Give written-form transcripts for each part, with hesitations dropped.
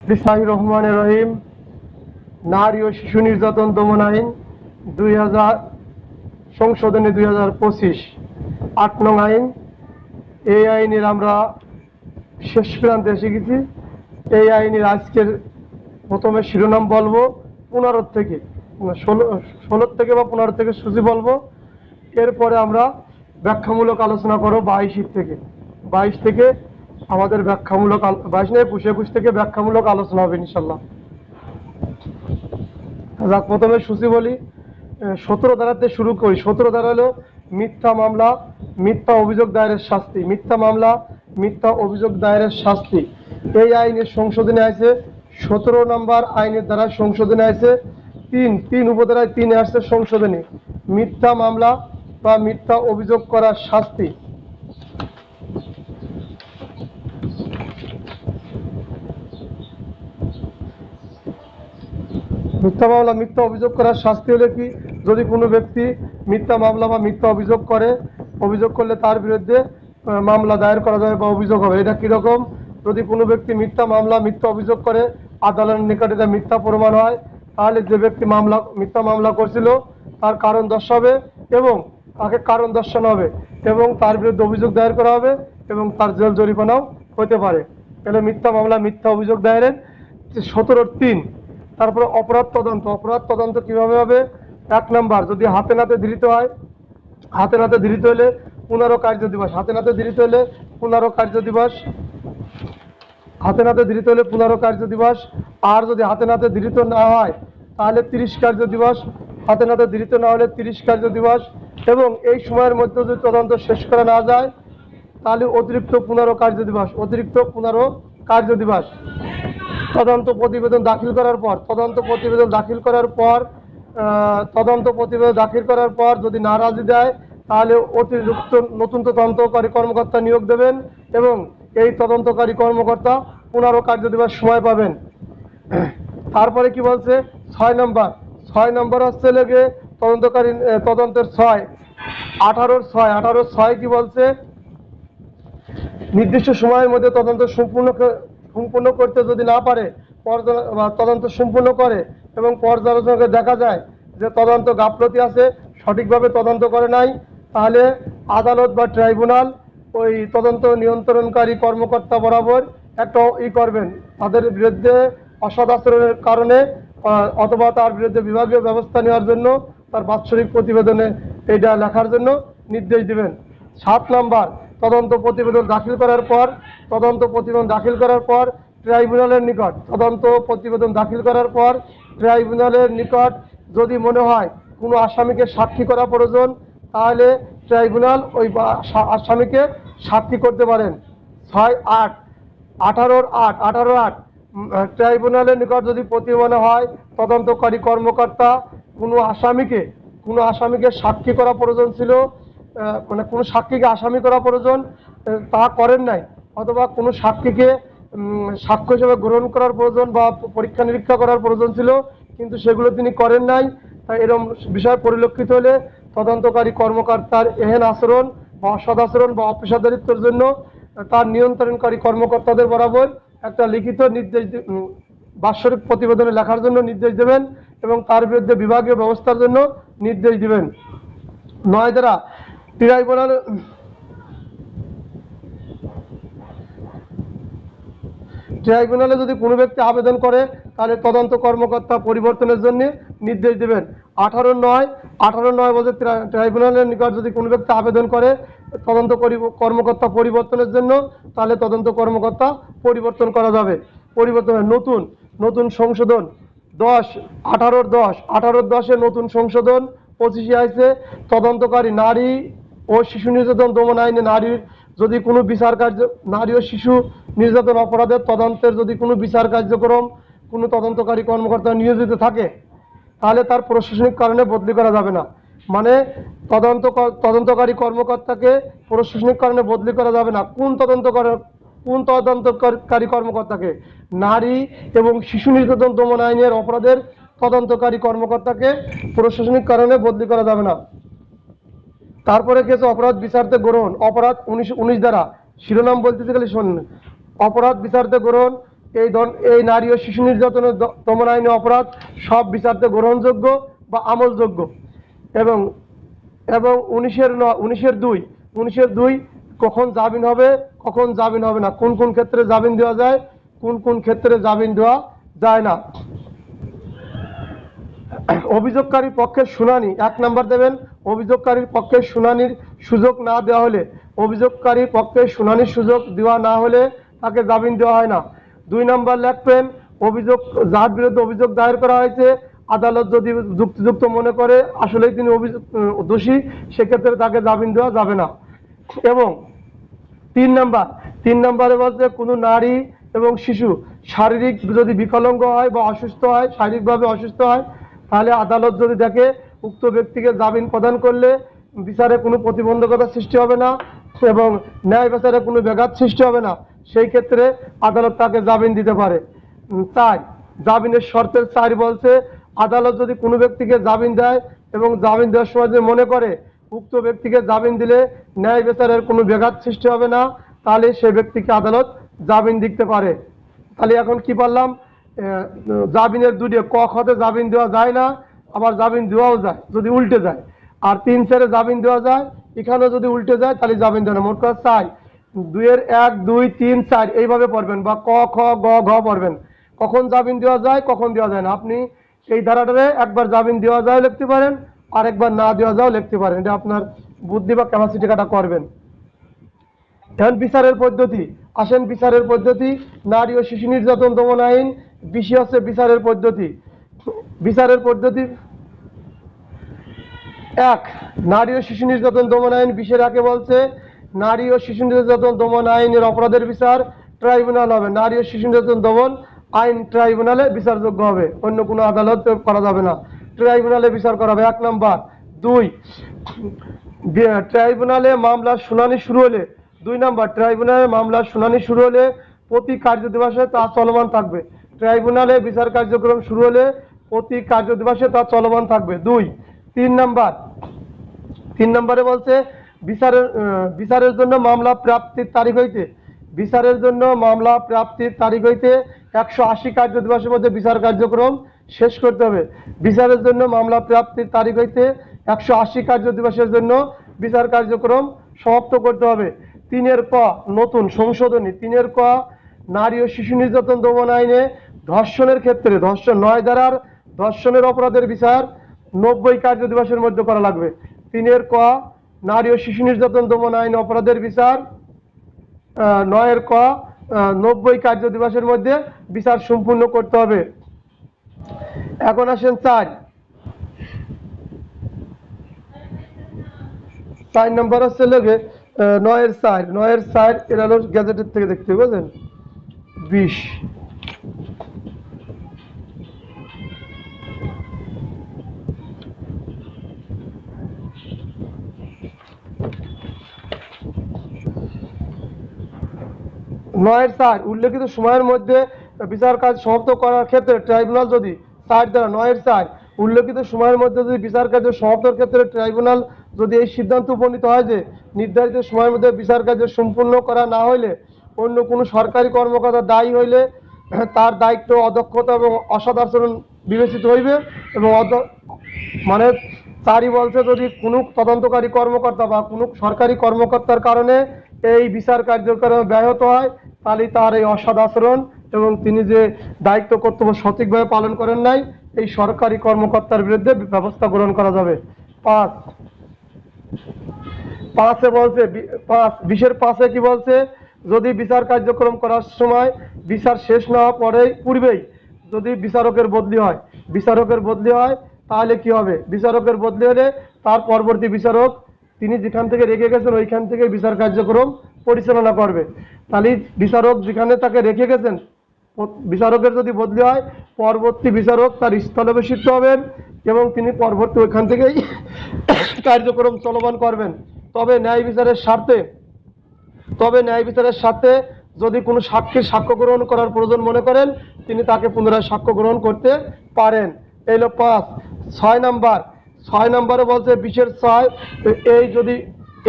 বিসমিল্লাহির রহমানির রহিম। নারী ও শিশু নির্যাতন দমন আইন 2000 সংশোধনী 2025 8 নং আইন। এই আইনের আমরা শেষ প্রান্তে এসে গেছি। এই আইনের আজকের প্রথমে শিরোনাম বলবো 15 থেকে 16 থেকে বা 15 থেকে সূচি বলবো। এরপরে আমরা ব্যাখ্যামূলক আলোচনা করব 22 থেকে আমাদের ব্যাখ্যামূলক 22 নয় 21 থেকে ব্যাখ্যামূলক আলোচনা হবে ইনশাল্লাহ। প্রথমে সূচি বলি। 17 ধারাতে শুরু করি। 17 ধারা হলো মিথ্যা মামলা, মিথ্যা অভিযোগ দায়েরের শাস্তি। মিথ্যা মামলা, মিথ্যা অভিযোগ দায়েরের শাস্তি। এই আইনের সংশোধনী আছে 17 নম্বর আইনের দ্বারা সংশোধনী আছে তিন উপধারায় 3 আসছে সংশোধনী। মিথ্যা মামলা বা মিথ্যা অভিযোগ করার শাস্তি। মিথ্যা মামলা মিথ্যা অভিযোগ করার শাস্তি হলে কি, যদি কোনো ব্যক্তি মিথ্যা মামলা বা মিথ্যা অভিযোগ করলে তার বিরুদ্ধে মামলা দায়ের করা যাবে বা অভিযোগ হবে। এটা কিরকম? যদি কোনো ব্যক্তি মিথ্যা মামলা মিথ্যা অভিযোগ করে, আদালতের নিকটে এটা মিথ্যা প্রমাণ হয়, তাহলে যে ব্যক্তি মিথ্যা মামলা করছিল তার কারণ দর্শাবে এবং তাকে কারণ দর্শানো হবে এবং তার বিরুদ্ধে অভিযোগ দায়ের করা হবে এবং তার জেল জরিমানাও হতে পারে। তাহলে মিথ্যা মামলা মিথ্যা অভিযোগ দায়েরের 17(3)। তারপরে অপরাধ তদন্ত কিভাবে হবে? 1 নাম্বার, যদি হাতে নাতে ধৃত হয়, হাতে নাতে ধৃত হলে 15 কার্য দিবস। হাতে নাতে ধৃত হলে 15 কার্য দিবস। হাতে নাতে ধৃত হলে 15 কার্য দিবস। আর যদি হাতে নাতে ধৃত না হয় তাহলে 30 কার্য দিবস। হাতে নাতে ধৃত না হলে 30 কার্য দিবস। এবং এই সময়ের মধ্যে যদি তদন্ত শেষ করা না যায় তাহলে অতিরিক্ত 15 কার্য দিবস। অতিরিক্ত 15 কার্য দিবস। তদন্ত প্রতিবেদন দাখিল করার পর যদি নারাজি দেয় তাহলে অতিরিক্ত নতুন তদন্তকারী কর্মকর্তা নিয়োগ দেবেন এবং এই তদন্তকারী কর্মকর্তা 15 কার্য দিবস সময় পাবেন। তারপরে কি বলছে? 6 নম্বর হচ্ছে লেগে তদন্তের 18(6) কি বলছে? নির্দিষ্ট সময়ের মধ্যে তদন্ত সম্পূর্ণ করতে যদি না পারে, তদন্ত সম্পূর্ণ করে এবং পর্যালোচনাকে দেখা যায় যে তদন্ত গাফলতি আছে, সঠিকভাবে তদন্ত করে নাই, তাহলে আদালত বা ট্রাইব্যুনাল ওই তদন্ত নিয়ন্ত্রণকারী কর্মকর্তা বরাবর একটা করবেন, তাদের বিরুদ্ধে অসৎ আচরণের কারণে অথবা তার বিরুদ্ধে বিভাগীয় ব্যবস্থা নেওয়ার জন্য তার বাৎসরিক প্রতিবেদনে এটা লেখার জন্য নির্দেশ দিবেন। 7 নাম্বার, তদন্ত প্রতিবেদন দাখিল করার পর ট্রাইব্যুনালের নিকট যদি মনে হয় কোনো আসামিকে সাক্ষী করা প্রয়োজন তাহলে ট্রাইব্যুনাল ওই আসামিকে সাক্ষী করতে পারেন। 18(8) ট্রাইব্যুনালের নিকট যদি মনে হয় তদন্তকারী কর্মকর্তা কোনো আসামিকে সাক্ষী করা প্রয়োজন ছিল, মানে কোনো সাক্ষীকে আসামি করা প্রয়োজন, তা করেন নাই, অথবা কোনো সাক্ষীকে সাক্ষ্য হিসেবে গ্রহণ করার প্রয়োজন বা পরীক্ষা নিরীক্ষা করার প্রয়োজন ছিল কিন্তু সেগুলো তিনি করেন নাই, তাই এরকম বিষয় পরিলক্ষিত হলে তদন্তকারী কর্মকর্তার এহেন আচরণ বা অসৎ আচরণ বা অপেশাদারিত্বের জন্য তার নিয়ন্ত্রণকারী কর্মকর্তাদের বরাবর একটা লিখিত নির্দেশ বাৎসরিক প্রতিবেদনে লেখার জন্য নির্দেশ দেবেন এবং তার বিরুদ্ধে বিভাগীয় ব্যবস্থার জন্য নির্দেশ দিবেন। 9 দ্বারা ট্রাইব্যুনালে যদি কোনো ব্যক্তি আবেদন করে তাহলে তদন্ত কর্মকর্তা পরিবর্তনের জন্য নির্দেশ দেবেন। 18(9) বলতে ট্রাইব্যুনালের নিকট যদি কোনো ব্যক্তি আবেদন করে তদন্ত কর্মকর্তা পরিবর্তনের জন্য তাহলে তদন্ত কর্মকর্তা পরিবর্তন করা যাবে। নতুন সংশোধন 18(10) নতুন সংশোধন 25 আছে। তদন্তকারী নারী ও শিশু নির্যাতন দমন আইনে নারী ও শিশু নির্যাতন অপরাধের তদন্তের যদি কোনো বিচার কার্যক্রম কোনো তদন্তকারী কর্মকর্তা নিয়োজিত থাকে তাহলে তার প্রশাসনিক কারণে বদলি করা যাবে না। মানে তদন্তকারী কর্মকর্তাকে প্রশাসনিক কারণে বদলি করা যাবে না। কোন তদন্তকারী কর্মকর্তাকে? নারী এবং শিশু নির্যাতন দমন আইনের অপরাধের তদন্তকারী কর্মকর্তাকে প্রশাসনিক কারণে বদলি করা যাবে না। তারপরে কি আছে? অপরাধ বিচারতে গ্রহণ। অপরাধ 19 দ্বারা শিরোনাম বলতেছে, খালি শোনেন। অপরাধ বিচারতে গ্রহণ এই নারী ও শিশু নির্যাতনের দমন আইনে অপরাধ সব বিচারতে গ্রহণযোগ্য বা আমলযোগ্য। এবং এবং 19-2 কখন জামিন হবে, কখন জামিন হবে না, কোন কোন ক্ষেত্রে জামিন দেওয়া যায়, কোন কোন ক্ষেত্রে জামিন দেওয়া যায় না। অভিযোগকারীর পক্ষের শুনানি 1 নম্বর দেবেন। অভিযোগকারীর পক্ষে শুনানির সুযোগ না দেওয়া হলে, অভিযোগকারীর পক্ষে শুনানির সুযোগ দেওয়া না হলে তাকে জামিন দেওয়া হয় না। 2 নম্বর লিখবেন, যার বিরুদ্ধে অভিযোগ দায়ের করা হয়েছে আদালত যদি যুক্তিযুক্ত মনে করে আসলেই তিনি দোষী, সেক্ষেত্রে তাকে জামিন দেওয়া যাবে না। এবং 3 নম্বরে বলছে কোনো নারী এবং শিশু শারীরিক যদি বিকলাঙ্গ হয় বা অসুস্থ হয়, শারীরিকভাবে অসুস্থ হয়, তাহলে আদালত যদি দেখে উক্ত ব্যক্তিকে জামিন প্রদান করলে বিচারে কোনো প্রতিবন্ধকতা সৃষ্টি হবে না এবং ন্যায় বিচারে কোনো ব্যাঘাত সৃষ্টি হবে না, সেই ক্ষেত্রে আদালত তাকে জামিন দিতে পারে। তাই জামিনের শর্তের 4 বলছে আদালত যদি কোনো ব্যক্তিকে জামিন দেয় এবং জামিন দেওয়ার সময় যদি মনে করে উক্ত ব্যক্তিকে জামিন দিলে ন্যায় বিচারের কোনো ব্যাঘাত সৃষ্টি হবে না, তাহলে সেই ব্যক্তিকে আদালত জামিন দিতে পারে। তাহলে এখন কি বললাম, জামিনের 2 ক খতে জামিন দেওয়া যায় না, আবার জামিন দেওয়াও যায় যদি উল্টে যায়। আর 3-4 জামিন দেওয়া যায়, এখানেও যদি উল্টে যায় তাহলে জামিন দেওয়া না। মোট কথা 4, 2-এর 1, 2, 3, 4 এইভাবে পড়বেন বা ক খ গ ঘ পড়বেন। কখন জামিন দেওয়া যায়, কখন দেওয়া যায় না, আপনি এই ধারাটারে একবার জামিন দেওয়া যায় লিখতে পারেন, আর একবার না দেওয়া যাও লিখতে পারেন। এটা আপনার বুদ্ধি বা ক্যাপাসিটি কাটা করবেন। এখন বিচারের পদ্ধতি আসেন। বিচারের পদ্ধতি নারী ও শিশু নির্যাতন দমন আইন 20 হচ্ছে বিচারের পদ্ধতি। বিচারের পদ্ধতি 1, নারী ও শিশু নির্যাতন দমন আইন 20-1 বলছে নারী ও শিশু নির্যাতন দমন আইনের অপরাধের বিচার ট্রাইব্যুনাল হবে। নারী ও শিশু নির্যাতন দমন আইন ট্রাইব্যুনালে বিচারযোগ্য হবে, অন্য কোনো আদালত করা যাবে না, ট্রাইব্যুনালে বিচার করা হবে। 1 নম্বর। 2, ট্রাইব্যুনালে মামলার শুনানি শুরু হলে 2 নম্বর, ট্রাইব্যুনালে মামলার শুনানি শুরু হলে প্রতি কার্যদিবসে তা চলমান থাকবে। ট্রাইব্যুনালে বিচার কার্যক্রম শুরু হলে প্রতি কার্যদিবসে তা চলমান থাকবে। 2। 3 নম্বর, 3 নম্বরে বলছে বিচারের জন্য মামলা প্রাপ্তির তারিখ হইতে, বিচারের জন্য মামলা প্রাপ্তির তারিখ হইতে 180 কার্যদিবসের মধ্যে বিচার কার্যক্রম শেষ করতে হবে। বিচারের জন্য মামলা প্রাপ্তির তারিখ হইতে 180 কার্যদিবসের জন্য বিচার কার্যক্রম সমাপ্ত করতে হবে। 3-এর ক নতুন সংশোধনী 3-এর ক, নারী ও শিশু নির্যাতন দমন আইনে ধর্ষণের ক্ষেত্রে 9 ধারার ধর্ষণের অপরাধের বিচার 90 কার্যদিবসের মধ্যে করা লাগবে। 3-এর ক, নারী ও শিশু নির্যাতন দমন আইন অপরাধের বিচার 9-এর ক 90 কার্যদিবসের মধ্যে বিচার সম্পূর্ণ করতে হবে। এখন আসেন 4 নম্বর হচ্ছে লেগে 9-এর 4 এর হলো গ্যাজেটের থেকে দেখতে বুঝলেন 20। নয়ের 4 উল্লেখিত সময়ের মধ্যে বিচার কাজ সমাপ্ত করার ক্ষেত্রে ট্রাইব্যুনাল যদি 4 দ্বারা 9-এর 4 উল্লেখিত সময়ের মধ্যে যদি বিচার কার্য সমাপ্তির ক্ষেত্রে ট্রাইব্যুনাল যদি এই সিদ্ধান্ত উপনীত হয় যে নির্ধারিত সময়ের মধ্যে বিচার কার্য সম্পূর্ণ করা না হইলে অন্য কোনো সরকারি কর্মকর্তা দায়ী হইলে তার দায়িত্ব, অদক্ষতা এবং অসৎ আচরণ বিবেচিত হইবে এবং মানে 4ই বলছে যদি কোনো তদন্তকারী কর্মকর্তা বা কোনো সরকারি কর্মকর্তার কারণে এই বিচার কার্যক্রম ব্যাহত হয় তাহলে তার এই অসৎ আচরণ এবং তিনি যে দায়িত্ব কর্তব্য সঠিকভাবে পালন করেন নাই এই সরকারি কর্মকর্তার বিরুদ্ধে ব্যবস্থা গ্রহণ করা যাবে। 5-এ বলছে 20-এর 5-এ কি বলছে, যদি বিচার কার্যক্রম করার সময় বিচার শেষ না হওয়ার পূর্বেই যদি বিচারকের বদলি হয় তাহলে কি হবে, বিচারকের বদলি হলে তার পরবর্তী বিচারক তিনি যেখান থেকে রেখে গেছেন ওইখান থেকে বিচার কার্যক্রম পরিচালনা করবে। তাহলে বিচারক যেখানে তাকে রেখে গেছেন বিচারকের যদি বদলি হয় পরবর্তী বিচারক তার স্থলাভিষিক্ত হবেন এবং তিনি পরবর্তী ওইখান থেকেই কার্যক্রম চলমান করবেন। তবে ন্যায় বিচারের স্বার্থে যদি কোনো সাক্ষীর সাক্ষ্য গ্রহণ করার প্রয়োজন মনে করেন তিনি তাকে পুনরায় সাক্ষ্য গ্রহণ করতে পারেন। এই হলো 5। 6 নম্বরে বলছে 20-এর 6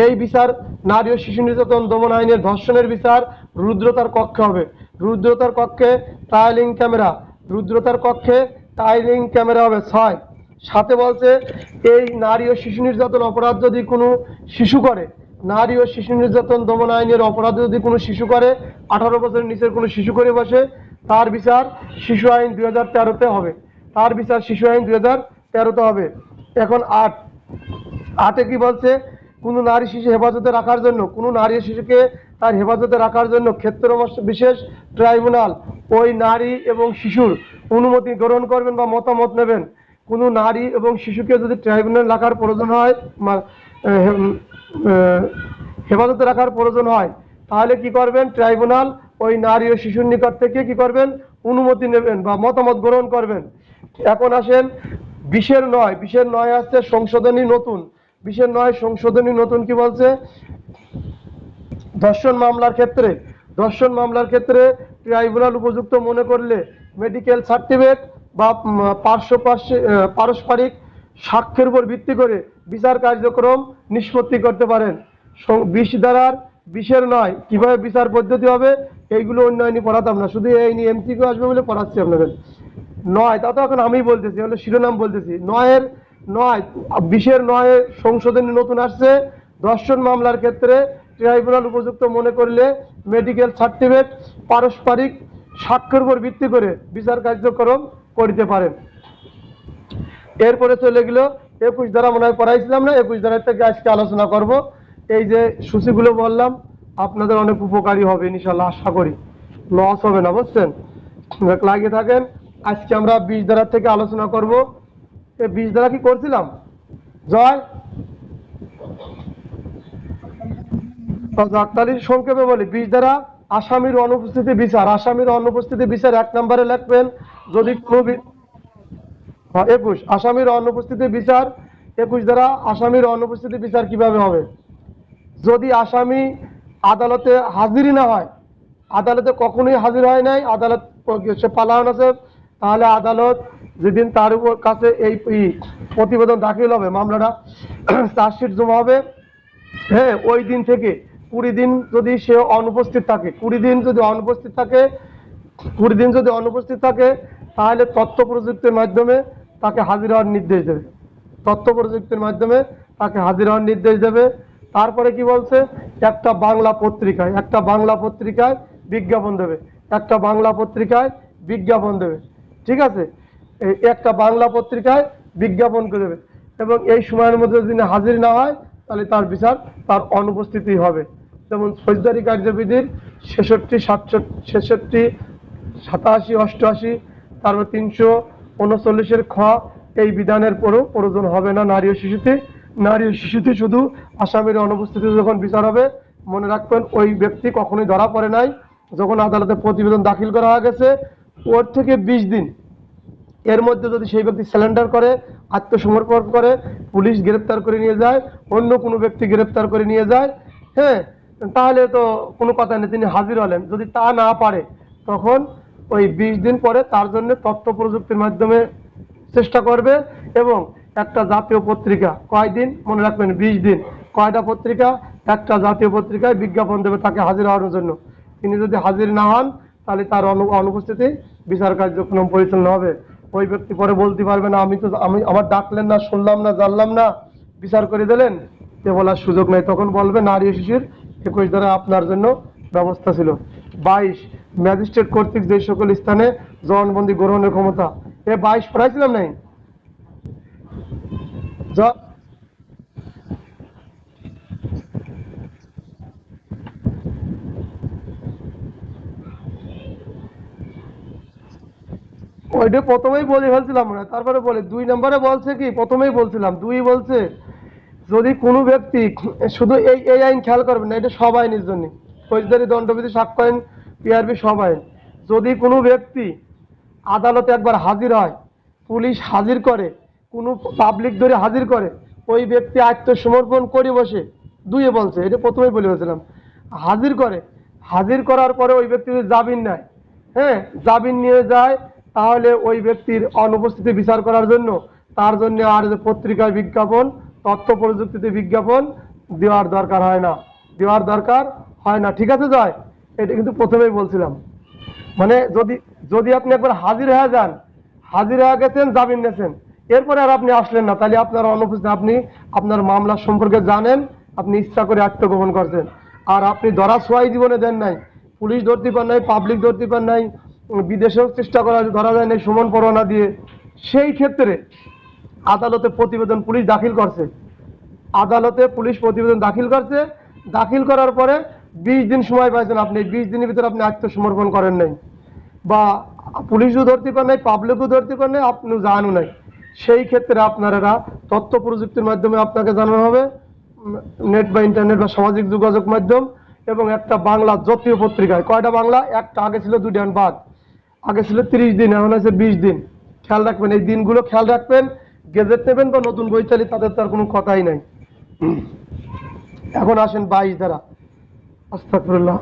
এই বিচার নারী ও শিশু নির্যাতন দমন আইনের ধর্ষণের বিচার রুদ্রতার কক্ষে হবে। রুদ্রতার কক্ষে ট্রায়ালিং ক্যামেরা, রুদ্রতার কক্ষে ট্রায়ালিং ক্যামেরা হবে 6। সাথে বলছে এই নারী ও শিশু নির্যাতন অপরাধ যদি কোনো শিশু করে, নারী ও শিশু নির্যাতন দমন আইনের অপরাধ যদি কোনো শিশু করে, 18 বছরের নিচের কোনো শিশু করে বসে, তার বিচার শিশু আইন 2013-তে হবে, তার বিচার শিশু আইন 2013-তে হবে। এখন 8-এ কি বলছে, কোনো নারী শিশু হেফাজতে রাখার জন্য, কোনো নারী শিশুকে তার হেফাজতে রাখার জন্য ক্ষেত্র বিশেষ ট্রাইব্যুনাল ওই নারী এবং শিশুর অনুমতি গ্রহণ করবেন বা মতামত নেবেন। কোনো নারী এবং শিশুকে যদি ট্রাইব্যুনাল রাখার প্রয়োজন হয়, হেফাজতে রাখার প্রয়োজন হয়, তাহলে কি করবেন, ট্রাইব্যুনাল ওই নারী ও শিশুর নিকট থেকে কি করবেন, অনুমতি নেবেন বা মতামত গ্রহণ করবেন। এখন আসেন 20-এর 9 আসছে সংশোধনী নতুন। 20-এর 9 সংশোধনী নতুন কি বলছে, ধর্ষণ মামলার ক্ষেত্রে ট্রাইব্যুনাল উপযুক্ত মনে করলে মেডিকেল সার্টিফিকেট বা পারস্পরিক সাক্ষ্যের উপর ভিত্তি করে বিচার কার্যক্রম নিষ্পত্তি করতে পারেন। 20-এর 9 কিভাবে বিচার পদ্ধতি হবে, এইগুলো অন্য আইনি পড়াতাম না, শুধু এই নিয়ে এমসিকিউ আসবে বলে পড়াচ্ছি আপনাদের। 9 তা তো এখন আমি বলতেছি, হলো শিরোনাম বলতেছি। 20-এর 9 সংশোধনী নতুন আসছে, ধর্ষণ মামলার ক্ষেত্রে ট্রাইব্যুনাল উপযুক্ত মনে করলে মেডিকেল সার্টিফিকেট পারস্পরিক সাক্ষ্যের উপর ভিত্তি করে বিচার কার্যক্রম করতে পারেন। এরপরে চলে গেল 21 ধারা, মনে হয় পড়াইছিলাম না, 21 ধারা থেকে আজকে আলোচনা করব। এই যে সূচিগুলো বললাম আপনাদের অনেক উপকারী হবে ইনশাআল্লাহ, আশা করি লস হবে না, বুঝছেন, লাগিয়ে থাকেন। আজকে আমরা 20 ধারা থেকে আলোচনা করব। এই 20 ধারা কি করছিলাম জয়, সংক্ষেপে বলি। 20 ধারা আসামির অনুপস্থিতি বিচার। আসামির অনুপস্থিতি বিচার 1 নম্বরে লিখবেন, যদি কোনো 21 আসামির অনুপস্থিতি বিচার। 21 ধারা আসামির অনুপস্থিতি বিচার কিভাবে হবে, যদি আসামি আদালতে হাজিরই না হয়, আদালতে কখনোই হাজির হয় নাই, আদালত সে পালায়ন আছে, তাহলে আদালত যেদিন তার উপর কাছে এই প্রতিবেদন দাখিল হবে, মামলাটা চার্জশিট জমা হবে, হ্যাঁ, ওই দিন থেকে 20 দিন যদি সে অনুপস্থিত থাকে, 20 দিন যদি অনুপস্থিত থাকে, তাহলে তথ্য প্রযুক্তির মাধ্যমে তাকে হাজির হওয়ার নির্দেশ দেবে। তথ্য প্রযুক্তির মাধ্যমে তাকে হাজির হওয়ার নির্দেশ দেবে। তারপরে কি বলছে, একটা বাংলা পত্রিকায় বিজ্ঞাপন দেবে, ঠিক আছে, এই একটা বাংলা পত্রিকায় বিজ্ঞাপন করে দেবে, এবং এই সময়ের মধ্যে যদি হাজির না হয়, তাহলে তার বিচার তার অনুপস্থিতি হবে। যেমন ফৌজদারি কার্যবিধির 66, 67, 87, 88, তারপর 339-এর খ, এই বিধানের পরও প্রয়োজন হবে না নারী ও শিশুতে শুধু আসামির অনুপস্থিতি যখন বিচার হবে, মনে রাখবেন ওই ব্যক্তি কখনোই ধরা পড়ে নাই, যখন আদালতে প্রতিবেদন দাখিল করা হয়ে গেছে, ওর থেকে 20 দিন এর মধ্যে যদি সেই ব্যক্তি স্যালেন্ডার করে, আত্মসমর্পণ করে, পুলিশ গ্রেপ্তার করে নিয়ে যায়, অন্য কোনো ব্যক্তি গ্রেপ্তার করে নিয়ে যায়, হ্যাঁ, তাহলে তো কোনো কথা নেই, তিনি হাজির হলেন। যদি তা না পারে, তখন ওই 20 দিন পরে তার জন্য তথ্য প্রযুক্তির মাধ্যমে চেষ্টা করবে, এবং একটা জাতীয় পত্রিকা, কয়দিন মনে রাখবেন, 20 দিন, কয়টা পত্রিকা, একটা জাতীয় পত্রিকায় বিজ্ঞাপন দেবে তাকে হাজির হওয়ার জন্য। তিনি যদি হাজির না হন, তাহলে তার অনুপস্থিতি বিচার কার্যক্রম পরিচালনা হবে। ওই ব্যক্তি পরে বলতে পারবে না, আমি আমার ডাকলেন না, শুনলাম না, জানলাম না, বিচার করে দিলেন, এ বলার সুযোগ নেই। তখন বলবে নারী ও শিশুর 21 ধারা আপনার জন্য ব্যবস্থা ছিল। 22 ম্যাজিস্ট্রেট কর্তৃক যে সকল স্থানে জবানবন্দি গ্রহণের ক্ষমতা। 22 পড়াইছিলাম নাই, ওইটা প্রথমেই বলে ফেলছিলাম না, তারপরে বলে 2 নম্বরে বলছে কি, প্রথমেই বলছিলাম 2 বলছে, যদি কোনো ব্যক্তি, শুধু এই আইন খেয়াল করবেন না, এটা সব আইনের জন্য, ফৌজদারি দণ্ডবিধি, সাক্ষ্য আইন, পিআরবি, সব আইন। যদি কোনো ব্যক্তি আদালতে একবার হাজির হয়, পুলিশ হাজির করে, কোনো পাবলিক ধরে হাজির করে, ওই ব্যক্তি আত্মসমর্পণ করে বসে, 2 বলছে, এটা প্রথমেই বলে ফেলছিলাম, হাজির করার পরে ওই ব্যক্তি যদি জামিন নেয়, হ্যাঁ, জামিন নিয়ে যায়, তাহলে ওই ব্যক্তির অনুপস্থিতি বিচার করার জন্য তার জন্য আর যে পত্রিকায় বিজ্ঞাপন, তথ্য প্রযুক্তিতে বিজ্ঞাপন দেওয়ার দরকার হয় না, ঠিক আছে জয়, এটা কিন্তু প্রথমেই বলছিলাম। মানে যদি যদি আপনি একবার হাজির হয়ে যান, হাজির হয়ে গেছেন, জামিন নিয়েছেন, এরপরে আর আপনি আসলেন না, তাহলে আপনার অনুপস্থিত, আপনি আপনার মামলা সম্পর্কে জানেন, আপনি ইচ্ছা করে আত্মগোপন করছেন। আর আপনি ধরা ছোঁয়াই জীবনে দেন নাই, পুলিশ ধরতে পার নাই, পাবলিক ধরতে পার নাই, বিদেশেও চেষ্টা করা ধরা যায় নাই সুমন পরোয়ানা দিয়ে। সেই ক্ষেত্রে আদালতে প্রতিবেদন পুলিশ দাখিল করছে, আদালতে পুলিশ প্রতিবেদন দাখিল করছে, দাখিল করার পরে 20 দিন সময় পাইছেন আপনি, 20 দিনের ভিতরে আপনি আত্মসমর্পণ করেন নাই, বা পুলিশও ধরতে পারেন নাই, পাবলিকও ধরতে পারেন নাই, আপনিও জানো নাই। সেই ক্ষেত্রে আপনারা তথ্য প্রযুক্তির মাধ্যমে আপনাকে জানানো হবে, নেট বা ইন্টারনেট বা সামাজিক যোগাযোগ মাধ্যম, এবং একটা বাংলা জাতীয় পত্রিকায়। কয়টা বাংলা? একটা, আগে ছিল 2 দিন বাদ, আগে ছিল 30 দিন, এখন আছে 20 দিন। খেয়াল রাখবেন, এই দিনগুলো খেয়াল রাখবেন। গেজেট নেবেন বা নতুন বৈচালী, তাদের তার কোনো কথাই নাই। এখন আসেন 22 ধারা। আস্তাগফিরুল্লাহ।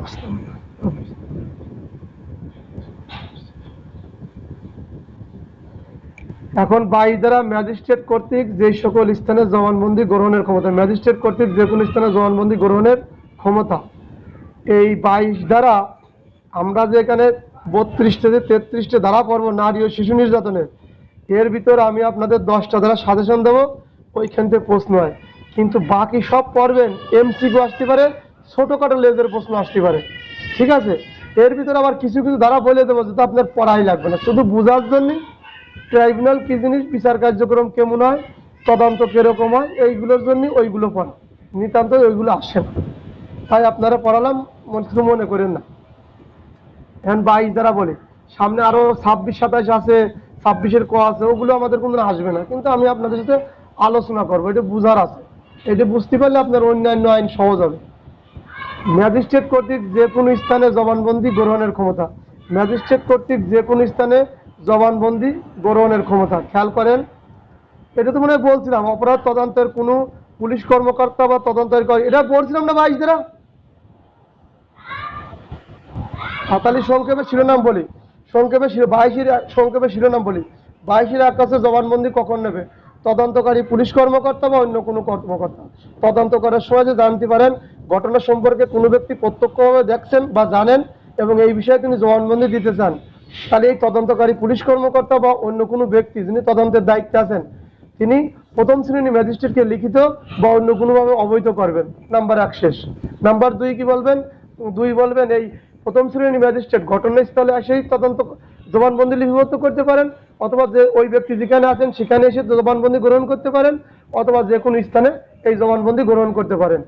এখন 22 ধারা ম্যাজিস্ট্রেট কর্তৃক যে সকল স্থানে জবানবন্দি গ্রহণের ক্ষমতা, ম্যাজিস্ট্রেট কর্তৃক যে কোনো স্থানে জবানবন্দি গ্রহণের ক্ষমতা। এই 22 ধারা আমরা যে এখানে 32 থেকে 33 ধারা পড়ব নারী ও শিশু নির্যাতনের, এর ভিতরে আমি আপনাদের 10টা ধারা সাজেশন দেবো, ওইখান থেকে প্রশ্ন হয়। কিন্তু বাকি সব পড়বেন, এমসিকিউ আসতে পারে, ছোটোখাটো লেজের প্রশ্ন আসতে পারে, ঠিক আছে? এর ভিতরে আবার কিছু কিছু ধারা বলে দেবো যেটা আপনার পড়াই লাগবে না, শুধু বোঝার জন্য। ট্রাইব্যুনাল কি জিনিস, বিচার কার্যক্রম কেমন হয়, তদন্ত কিরকম হয়, এইগুলোর জন্য ওইগুলো পড়া, নিতান্ত ওইগুলো আসে না, তাই আপনারা পড়ালাম, মনে করেন না। এখন 22 ধারা বলে, সামনে আরো 26, 27 আছে, 26-এর ক আছে, ওগুলো আমাদের কোনো আসবে না, কিন্তু আমি আপনাদের সাথে আলোচনা করবো, এটা বুঝার আছে। এটা বুঝতে পারলে আপনার অন্যান্য আইন সহজ হবে। ম্যাজিস্ট্রেট কর্তৃক যে কোনো স্থানে জবানবন্দি গ্রহণের ক্ষমতা, ম্যাজিস্ট্রেট কর্তৃক যে কোনো স্থানে জবানবন্দি গ্রহণের ক্ষমতা। খেয়াল করেন, এটা তো মনে হয় বলছিলাম, অপরাধ তদন্তের কোনো পুলিশ কর্মকর্তা বা তদন্তকারী, এটা বলছিলাম না 22 ধারা। তাহলে সংক্ষেপে শিরোনাম বলি, সংক্ষেপে 22-এর সংক্ষেপে শিরোনাম বলি। 22-এর এক কাছে জবানবন্দি কখন নেবে? তদন্তকারী পুলিশ কর্মকর্তা বা অন্য কোনো কর্মকর্তা। তদন্ত করার সময় যে জানতে পারেন ঘটনা সম্পর্কে কোনো ব্যক্তি প্রত্যক্ষভাবে দেখছেন বা জানেন এবং এই বিষয়ে তিনি জবানবন্দি দিতে চান, তাহলে এই তদন্তকারী পুলিশ কর্মকর্তা বা অন্য কোনো ব্যক্তি যিনি তদন্তের দায়িত্বে আছেন, তিনি প্রথম শ্রেণী ম্যাজিস্ট্রেটকে লিখিত বা অন্য কোনোভাবে অবহিত করবেন। নাম্বার 1 শেষ। নাম্বার 2 কি বলবেন? 2 বলবেন, এই প্রথম শ্রেণী ম্যাজিস্ট্রেট ঘটনাস্থলে এসেই তদন্ত জবানবন্দি লিপিবদ্ধ করতে পারেন, অথবা যে ওই ব্যক্তি যেখানে আছেন সেখানে এসে জবানবন্দি গ্রহণ করতে পারেন, অথবা যে কোনো স্থানে এই জবানবন্দি গ্রহণ করতে পারেন।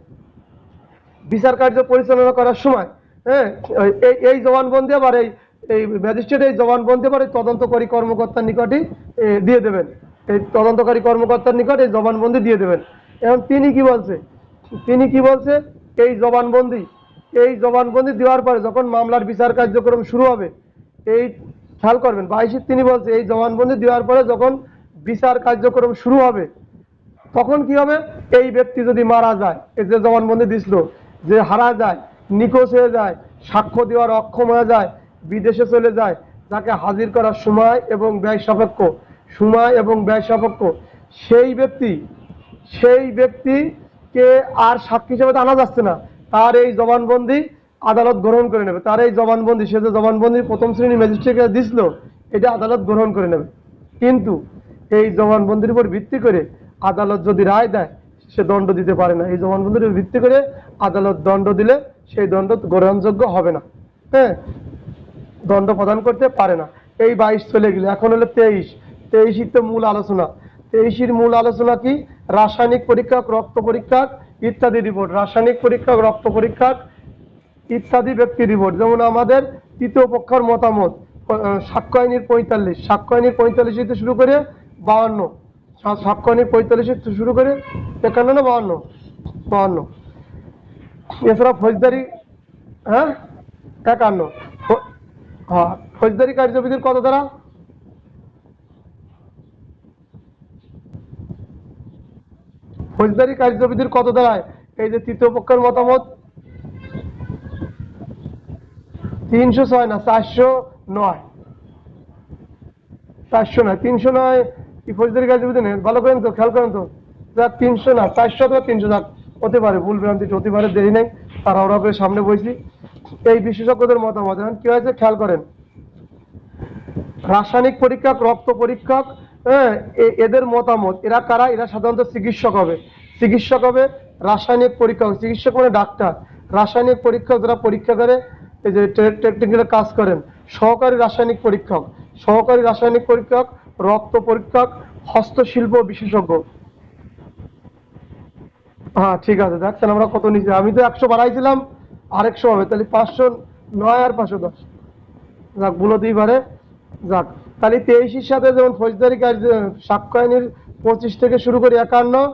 বিচার কার্য পরিচালনা করার সময়, হ্যাঁ, এই জবানবন্দি আবার এই ম্যাজিস্ট্রেট এই জবানবন্দি আবার এই তদন্তকারী কর্মকর্তার নিকটই দিয়ে দেবেন, এই তদন্তকারী কর্মকর্তার নিকট এই জবানবন্দি দিয়ে দেবেন। এখন তিনি কি বলছে, তিনি কি বলছে, এই জবানবন্দি দেওয়ার পরে যখন মামলার বিচার কার্যক্রম শুরু হবে, এই খেয়াল করবেন 22 তিনি বলছে এই জবানবন্দি দেওয়ার পরে যখন বিচার কার্যক্রম শুরু হবে, তখন কি হবে? এই ব্যক্তি যদি মারা যায়, এই যে জবানবন্দি দিছিল, যে হারা যায়, নিখোঁজ হয়ে যায়, সাক্ষ্য দেওয়ার অক্ষম হয়ে যায়, বিদেশে চলে যায়, যাকে হাজির করার সময় এবং ব্যয় সাপেক্ষ, সময় এবং ব্যয় সাপেক্ষ, সেই ব্যক্তিকে আর সাক্ষী হিসেবে আনা যাচ্ছে না, তার এই জবানবন্দি আদালত গ্রহণ করে নেবে। তার এই জবানবন্দি, সে যে জবানবন্দি প্রথম শ্রেণী ম্যাজিস্ট্রেটকে দিছিল, এটা আদালত গ্রহণ করে নেবে। কিন্তু এই জবানবন্দির উপর ভিত্তি করে আদালত যদি রায় দেয়, সে দণ্ড দিতে পারে না। এই জবানবন্দির উপর ভিত্তি করে আদালত দণ্ড দিলে সেই দণ্ড গ্রহণযোগ্য হবে না, হ্যাঁ, দণ্ড প্রদান করতে পারে না। এই 22 চলে গেলে এখন হলো 23 তো মূল আলোচনা। 23-এর মূল আলোচনা কি? রাসায়নিক পরীক্ষা, রক্ত পরীক্ষা ইত্যাদি রিপোর্ট, রাসায়নিক পরীক্ষা, রক্ত পরীক্ষা ইত্যাদি ব্যক্তির রিপোর্ট। যেমন আমাদের তৃতীয় পক্ষের মতামত, সাক্ষ্য আইনের 45, সাক্ষ্য আইনের 45 থেকে শুরু করে 52, সাক্ষ্য আইনের 45 থেকে শুরু করে 51 না 52, এছাড়া ফৌজদারি, হ্যাঁ 51, হ্যাঁ, ফৌজদারি কার্যবিধির কত ধারা? ফৌজদারি কার্যবিধির কত ধারায় এই যে তৃতীয় পক্ষের মতামত? 306 না 409, 309 কি ফৌজদারি কার্যবিধি নেই? ভালো করেন তো, খেয়াল করেন তো, যাক 300 না 400 অথবা 300, যাক হতে পারে, ভুল ভ্রান্তি হতে পারে, দেরি নেই, তারা ওরা করে সামনে বইছি। এই বিশেষজ্ঞদের মতামত এখন কি হয়েছে খেয়াল করেন। রাসায়নিক পরীক্ষক, রক্ত পরীক্ষক, হ্যাঁ, এদের মতামত, এরা কারা? এরা সাধারণত চিকিৎসক হবে। চিকিৎসক হবে, রাসায়নিক পরীক্ষক, চিকিৎসক মানে ডাক্তার, রাসায়নিক পরীক্ষক যারা পরীক্ষা করে, এই যে টেকনিক্যাল কাজ করেন, সহকারী রাসায়নিক পরীক্ষক, সহকারী রাসায়নিক পরীক্ষক, রক্ত পরীক্ষক, হস্তশিল্প বিশেষজ্ঞ। হ্যাঁ ঠিক আছে, দেখছেন আমরা কত নিচে, আমি তো 100 বাড়াইছিলাম, আর 100 হবে, তাহলে 509 আর 510, যাক বলতেই পারে। যাক, তাহলে 23-এর সাথে যেমন ফৌজদারি কার্য সাক্ষ্য আইনের 25 থেকে শুরু করে 51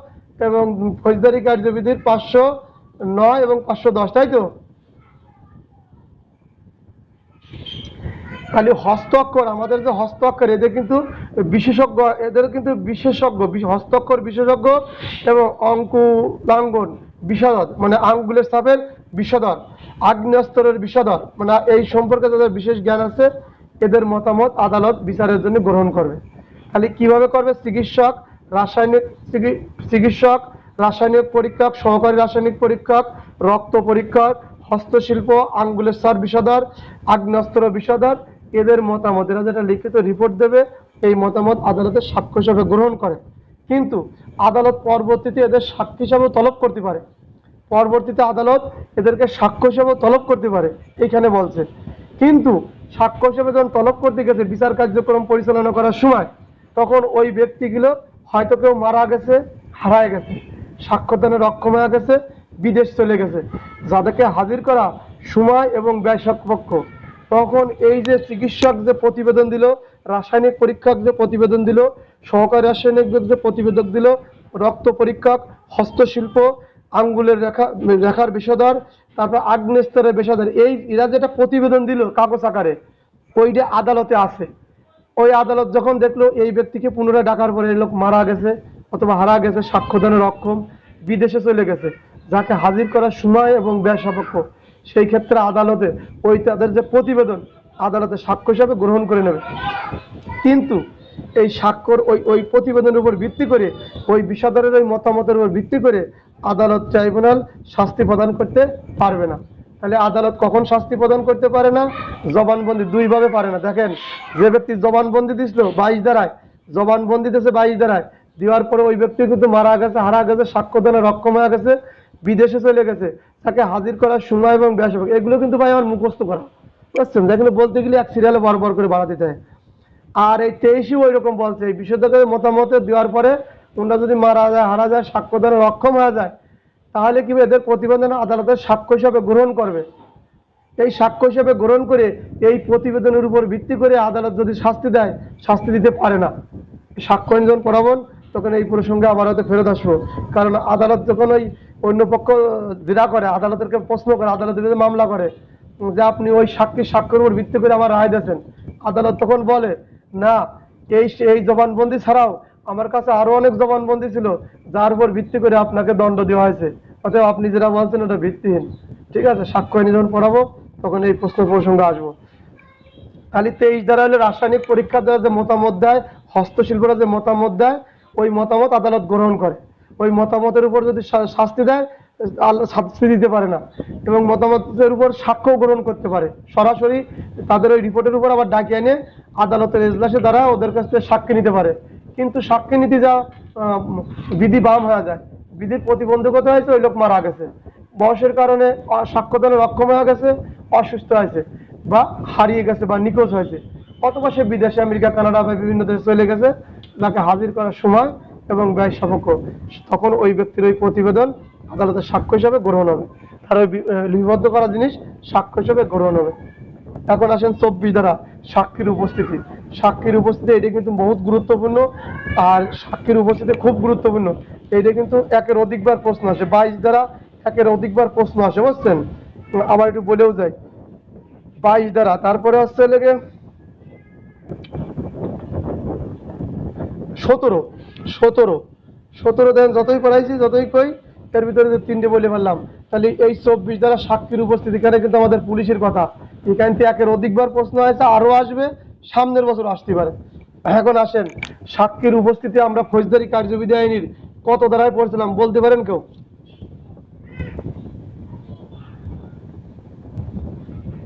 এবং ফৌজদারি কার্যবিধির 509 এবং 510, তাই তো? খালি হস্তাক্ষর, আমাদের যে হস্তাক্ষর, এদের কিন্তু বিশেষজ্ঞ, এদের কিন্তু বিশেষজ্ঞ, হস্তাক্ষর বিশেষজ্ঞ এবং অঙ্কুলাঙ্গন বিষাদর মানে আঙ্গুলের ছাপের বিষাদর, আগ্নেয়স্তরের বিষাদর মানে এই সম্পর্কে যাদের বিশেষ জ্ঞান আছে, এদের মতামত আদালত বিচারের জন্য গ্রহণ করবে। খালি কিভাবে করবে? চিকিৎসক, রাসায়নিক চিকিৎসক, রাসায়নিক পরীক্ষক, সহকারী রাসায়নিক পরীক্ষক, রক্ত পরীক্ষক, হস্তশিল্প, আঙ্গুলের ছাপ বিষাদর, আগ্নেয়াস্ত্র বিষাদর, এদের মতামত, এরা যেটা লিখিত রিপোর্ট দেবে, এই মতামত আদালতের সাক্ষ্য হিসাবে গ্রহণ করে। কিন্তু আদালত পরবর্তীতে এদের সাক্ষী হিসাবে তলব করতে পারে, পরবর্তীতে আদালত এদেরকে সাক্ষ্য হিসাবে তলব করতে পারে, এইখানে বলছে। কিন্তু সাক্ষ্য হিসেবে যখন তলব করতে গেছে বিচার কার্যক্রম পরিচালনা করার সময়, তখন ওই ব্যক্তিগুলো হয়তো কেউ মারা গেছে, হারায় গেছে, সাক্ষ্যদানের অক্ষম হয়ে গেছে, বিদেশ চলে গেছে, যাদেরকে হাজির করা সময় এবং ব্যয় সাপেক্ষ। তখন এই যে চিকিৎসক যে প্রতিবেদন দিল, রাসায়নিক পরীক্ষক যে প্রতিবেদন দিল, সহকারী রাসায়নিক যে প্রতিবেদক দিল, রক্ত পরীক্ষক, হস্তশিল্প, আঙ্গুলের রেখার বিষধর, তারপর আগ্নেয়স্তরের বিষধর, এই এরা যেটা প্রতিবেদন দিল কাগজ আকারে, ওইটা আদালতে আছে। ওই আদালত যখন দেখলো এই ব্যক্তিকে পুনরায় ডাকার পরে এই লোক মারা গেছে অথবা হারা গেছে, সাক্ষ্যদানের অক্ষম, বিদেশে চলে গেছে, যাকে হাজির করার সময় এবং ব্যয় সাপেক্ষ, সেই ক্ষেত্রে আদালতে ওই তাদের যে প্রতিবেদন আদালতে সাক্ষ্য হিসাবে গ্রহণ করে নেবে। কিন্তু এই স্বাক্ষর ওই ওই প্রতিবেদনের উপর ভিত্তি করে, ওই বিষাদরের ওই মতামতের উপর ভিত্তি করে আদালত ট্রাইব্যুনাল শাস্তি প্রদান করতে পারবে না। তাহলে আদালত কখন শাস্তি প্রদান করতে পারে না? জবানবন্দি দুইভাবে পারে না। দেখেন, যে ব্যক্তি জবানবন্দি দিছিল 22 ধারায়, জবানবন্দি দিয়েছে 22 ধারায়, দেওয়ার পরে ওই ব্যক্তি কিন্তু মারা গেছে, হারা গেছে, সাক্ষ্যদানের অক্ষম হয়ে গেছে, বিদেশে চলে গেছে, তাকে হাজির করার সময় এবং ব্যয়, এগুলো কিন্তু ভাই আমার মুখস্থ করা, বুঝছেন? যেগুলো বলতে গেলে এক সিরিয়ালে বরাবর করে বাড়া দিতে হয়। আর এই 23 ওই রকম বলছে, এই বিশেষজ্ঞের মতামত দেওয়ার পরে তোমরা যদি মারা যায়, হারা যায়, সাক্ষ্যদানের অক্ষম হয়ে যায়, তাহলে কি এদের প্রতিবেদন আদালতের সাক্ষ্য হিসাবে গ্রহণ করবে। এই সাক্ষ্য হিসাবে গ্রহণ করে এই প্রতিবেদনের উপর ভিত্তি করে আদালত যদি শাস্তি দেয়, শাস্তি দিতে পারে না। সাক্ষ্য যখন পড়াবেন তখন এই প্রসঙ্গে আবার হয়তো ফেরত আসবো। কারণ আদালত যখন ওই অন্য পক্ষ দ্বিধা করে, আদালতেরকে প্রশ্ন করে, আদালতের বিরুদ্ধে মামলা করে যে আপনি ওই সাক্ষ্যের উপর ভিত্তি করে আমার রায় দিয়েছেন, আদালত তখন বলে না, এই এই জবানবন্দি ছাড়াও আমার কাছে আরো অনেক জবানবন্দি ছিল, যার উপর ভিত্তি করে আপনাকে দণ্ড দেওয়া হয়েছে, অতএব আপনি যেটা বলছেন ওটা ভিত্তিহীন। ঠিক আছে, সাক্ষ্য আইন যখন পড়াবো তখন এই প্রশ্ন প্রসঙ্গে আসবো। খালি 23 ধারা হলে রাসায়নিক পরীক্ষা দেওয়া যে মতামত দেয়, হস্তশিল্পরা যে মতামত দেয়, ওই মতামত আদালত গ্রহণ করে। ওই মতামতের উপর যদি শাস্তি দেয়, শাস্তি দিতে পারে না, এবং মতামতের উপর সাক্ষ্য গ্রহণ করতে পারে সরাসরি, তাদের ওই রিপোর্টের উপর আবার ডাকিয়ে এনে আদালতের এজলাসে দ্বারা ওদের কাছ থেকে সাক্ষী নিতে পারে। কিন্তু সাক্ষী নীতি যা বিধি বাম হয়ে যায়, বিধির প্রতিবন্ধকতা হয়েছে, ওই লোক মারা গেছে, বয়সের কারণে সাক্ষ্যদানের অক্ষম হয়ে গেছে, অসুস্থ হয়েছে, বা হারিয়ে গেছে, বা নিখোঁজ হয়েছে, অথবা সে বিদেশে আমেরিকা, কানাডা বা বিভিন্ন দেশে চলে গেছে, যাকে হাজির করার সময় এবং ব্যয় সাপেক্ষ, তখন ওই ব্যক্তির ওই প্রতিবেদন আদালতের সাক্ষ্য হিসাবে গ্রহণ হবে, তার ওই লিপিবদ্ধ করা জিনিস সাক্ষ্য হিসাবে গ্রহণ হবে। এখন আসেন 24 ধারা, সাক্ষীর উপস্থিতি। সাক্ষীর উপস্থিতি এটা কিন্তু বহুত গুরুত্বপূর্ণ, আর সাক্ষীর উপস্থিতি খুব গুরুত্বপূর্ণ। এইটা কিন্তু একের অধিকবার প্রশ্ন আসে, 22 ধারা একের অধিকবার প্রশ্ন আসে, বুঝছেন? আবার একটু বলেও যাই, 22 ধারা, তারপরে হচ্ছে লেগে 17 দেন, যতই পড়াইছি যতই কই, এর ভিতরে যে 3টে বলে ফেললাম, তাহলে এই 24 ধারা সাক্ষীর উপস্থিতি, এখানে কিন্তু আমাদের পুলিশের কথা, এখান থেকে একের অধিকবার প্রশ্ন হয়েছে, আরো আসবে, সামনের বছর আসতে পারে। এখন আসেন, সাক্ষীর উপস্থিতি আমরা ফৌজদারি কার্যবিধি আইনের কত ধারায় পড়ছিলাম বলতে পারেন কেউ?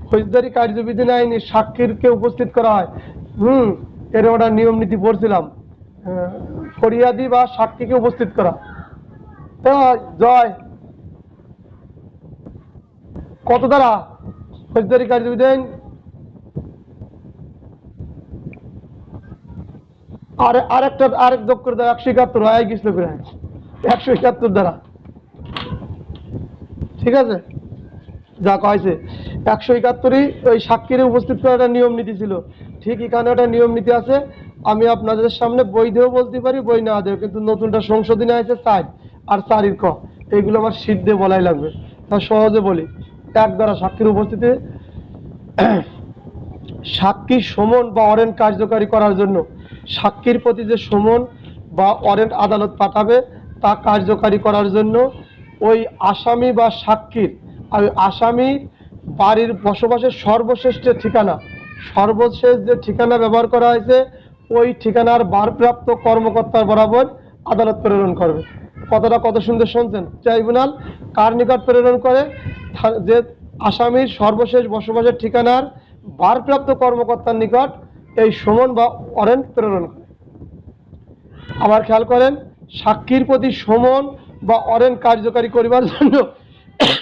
ফৌজদারি কার্যবিধি আইনে সাক্ষীরকে উপস্থিত করা হয় এর ওটা নিয়ম নীতি পড়ছিলাম। ফরিয়াদি বা সাক্ষীকে উপস্থিত করা। জয় কত দ্বারা ফৌজদারি কার্যবিধান আরেক যোগ করে দাও 171 হয় গেছিল করে 171 দ্বারা, ঠিক আছে? যা কয়েছে 171ই ওই সাক্ষীরে উপস্থিত করার নিয়ম নীতি ছিল। ঠিক এখানে একটা নিয়ম নীতি আছে, আমি আপনাদের সামনে বই দিয়েও বলতে পারি, বই না দেও, কিন্তু নতুনটা সংশোধনী আছে 4 আর 4 ক, এইগুলো আমার শীত দিয়ে বলাই লাগবে, তা সহজে বলি। 1 দ্বারা সাক্ষীর উপস্থিতি, সাক্ষীর সমন বা ওয়ারেন্ট কার্যকারী করার জন্য সাক্ষীর প্রতি যে সমন বা ওয়ারেন্ট আদালত পাঠাবে তা কার্যকারী করার জন্য ওই আসামি বা সাক্ষীর আসামি বাড়ির বসবাসের সর্বশেষ যে ঠিকানা ব্যবহার করা হয়েছে ওই ঠিকানার ভারপ্রাপ্ত কর্মকর্তার বরাবর আদালত প্রেরণ করবে। কথাটা কত সুন্দর শুনছেন? ট্রাইব্যুনাল কার নিকট প্রেরণ করে? যে আসামির সর্বশেষ বসবাসের ঠিকানার ভারপ্রাপ্ত কর্মকর্তার নিকট এই সমন বা ওয়ারেন্ট প্রেরণ করে। আবার খেয়াল করেন, সাক্ষীর প্রতি সমন বা ওয়ারেন্ট কার্যকারী করিবার জন্য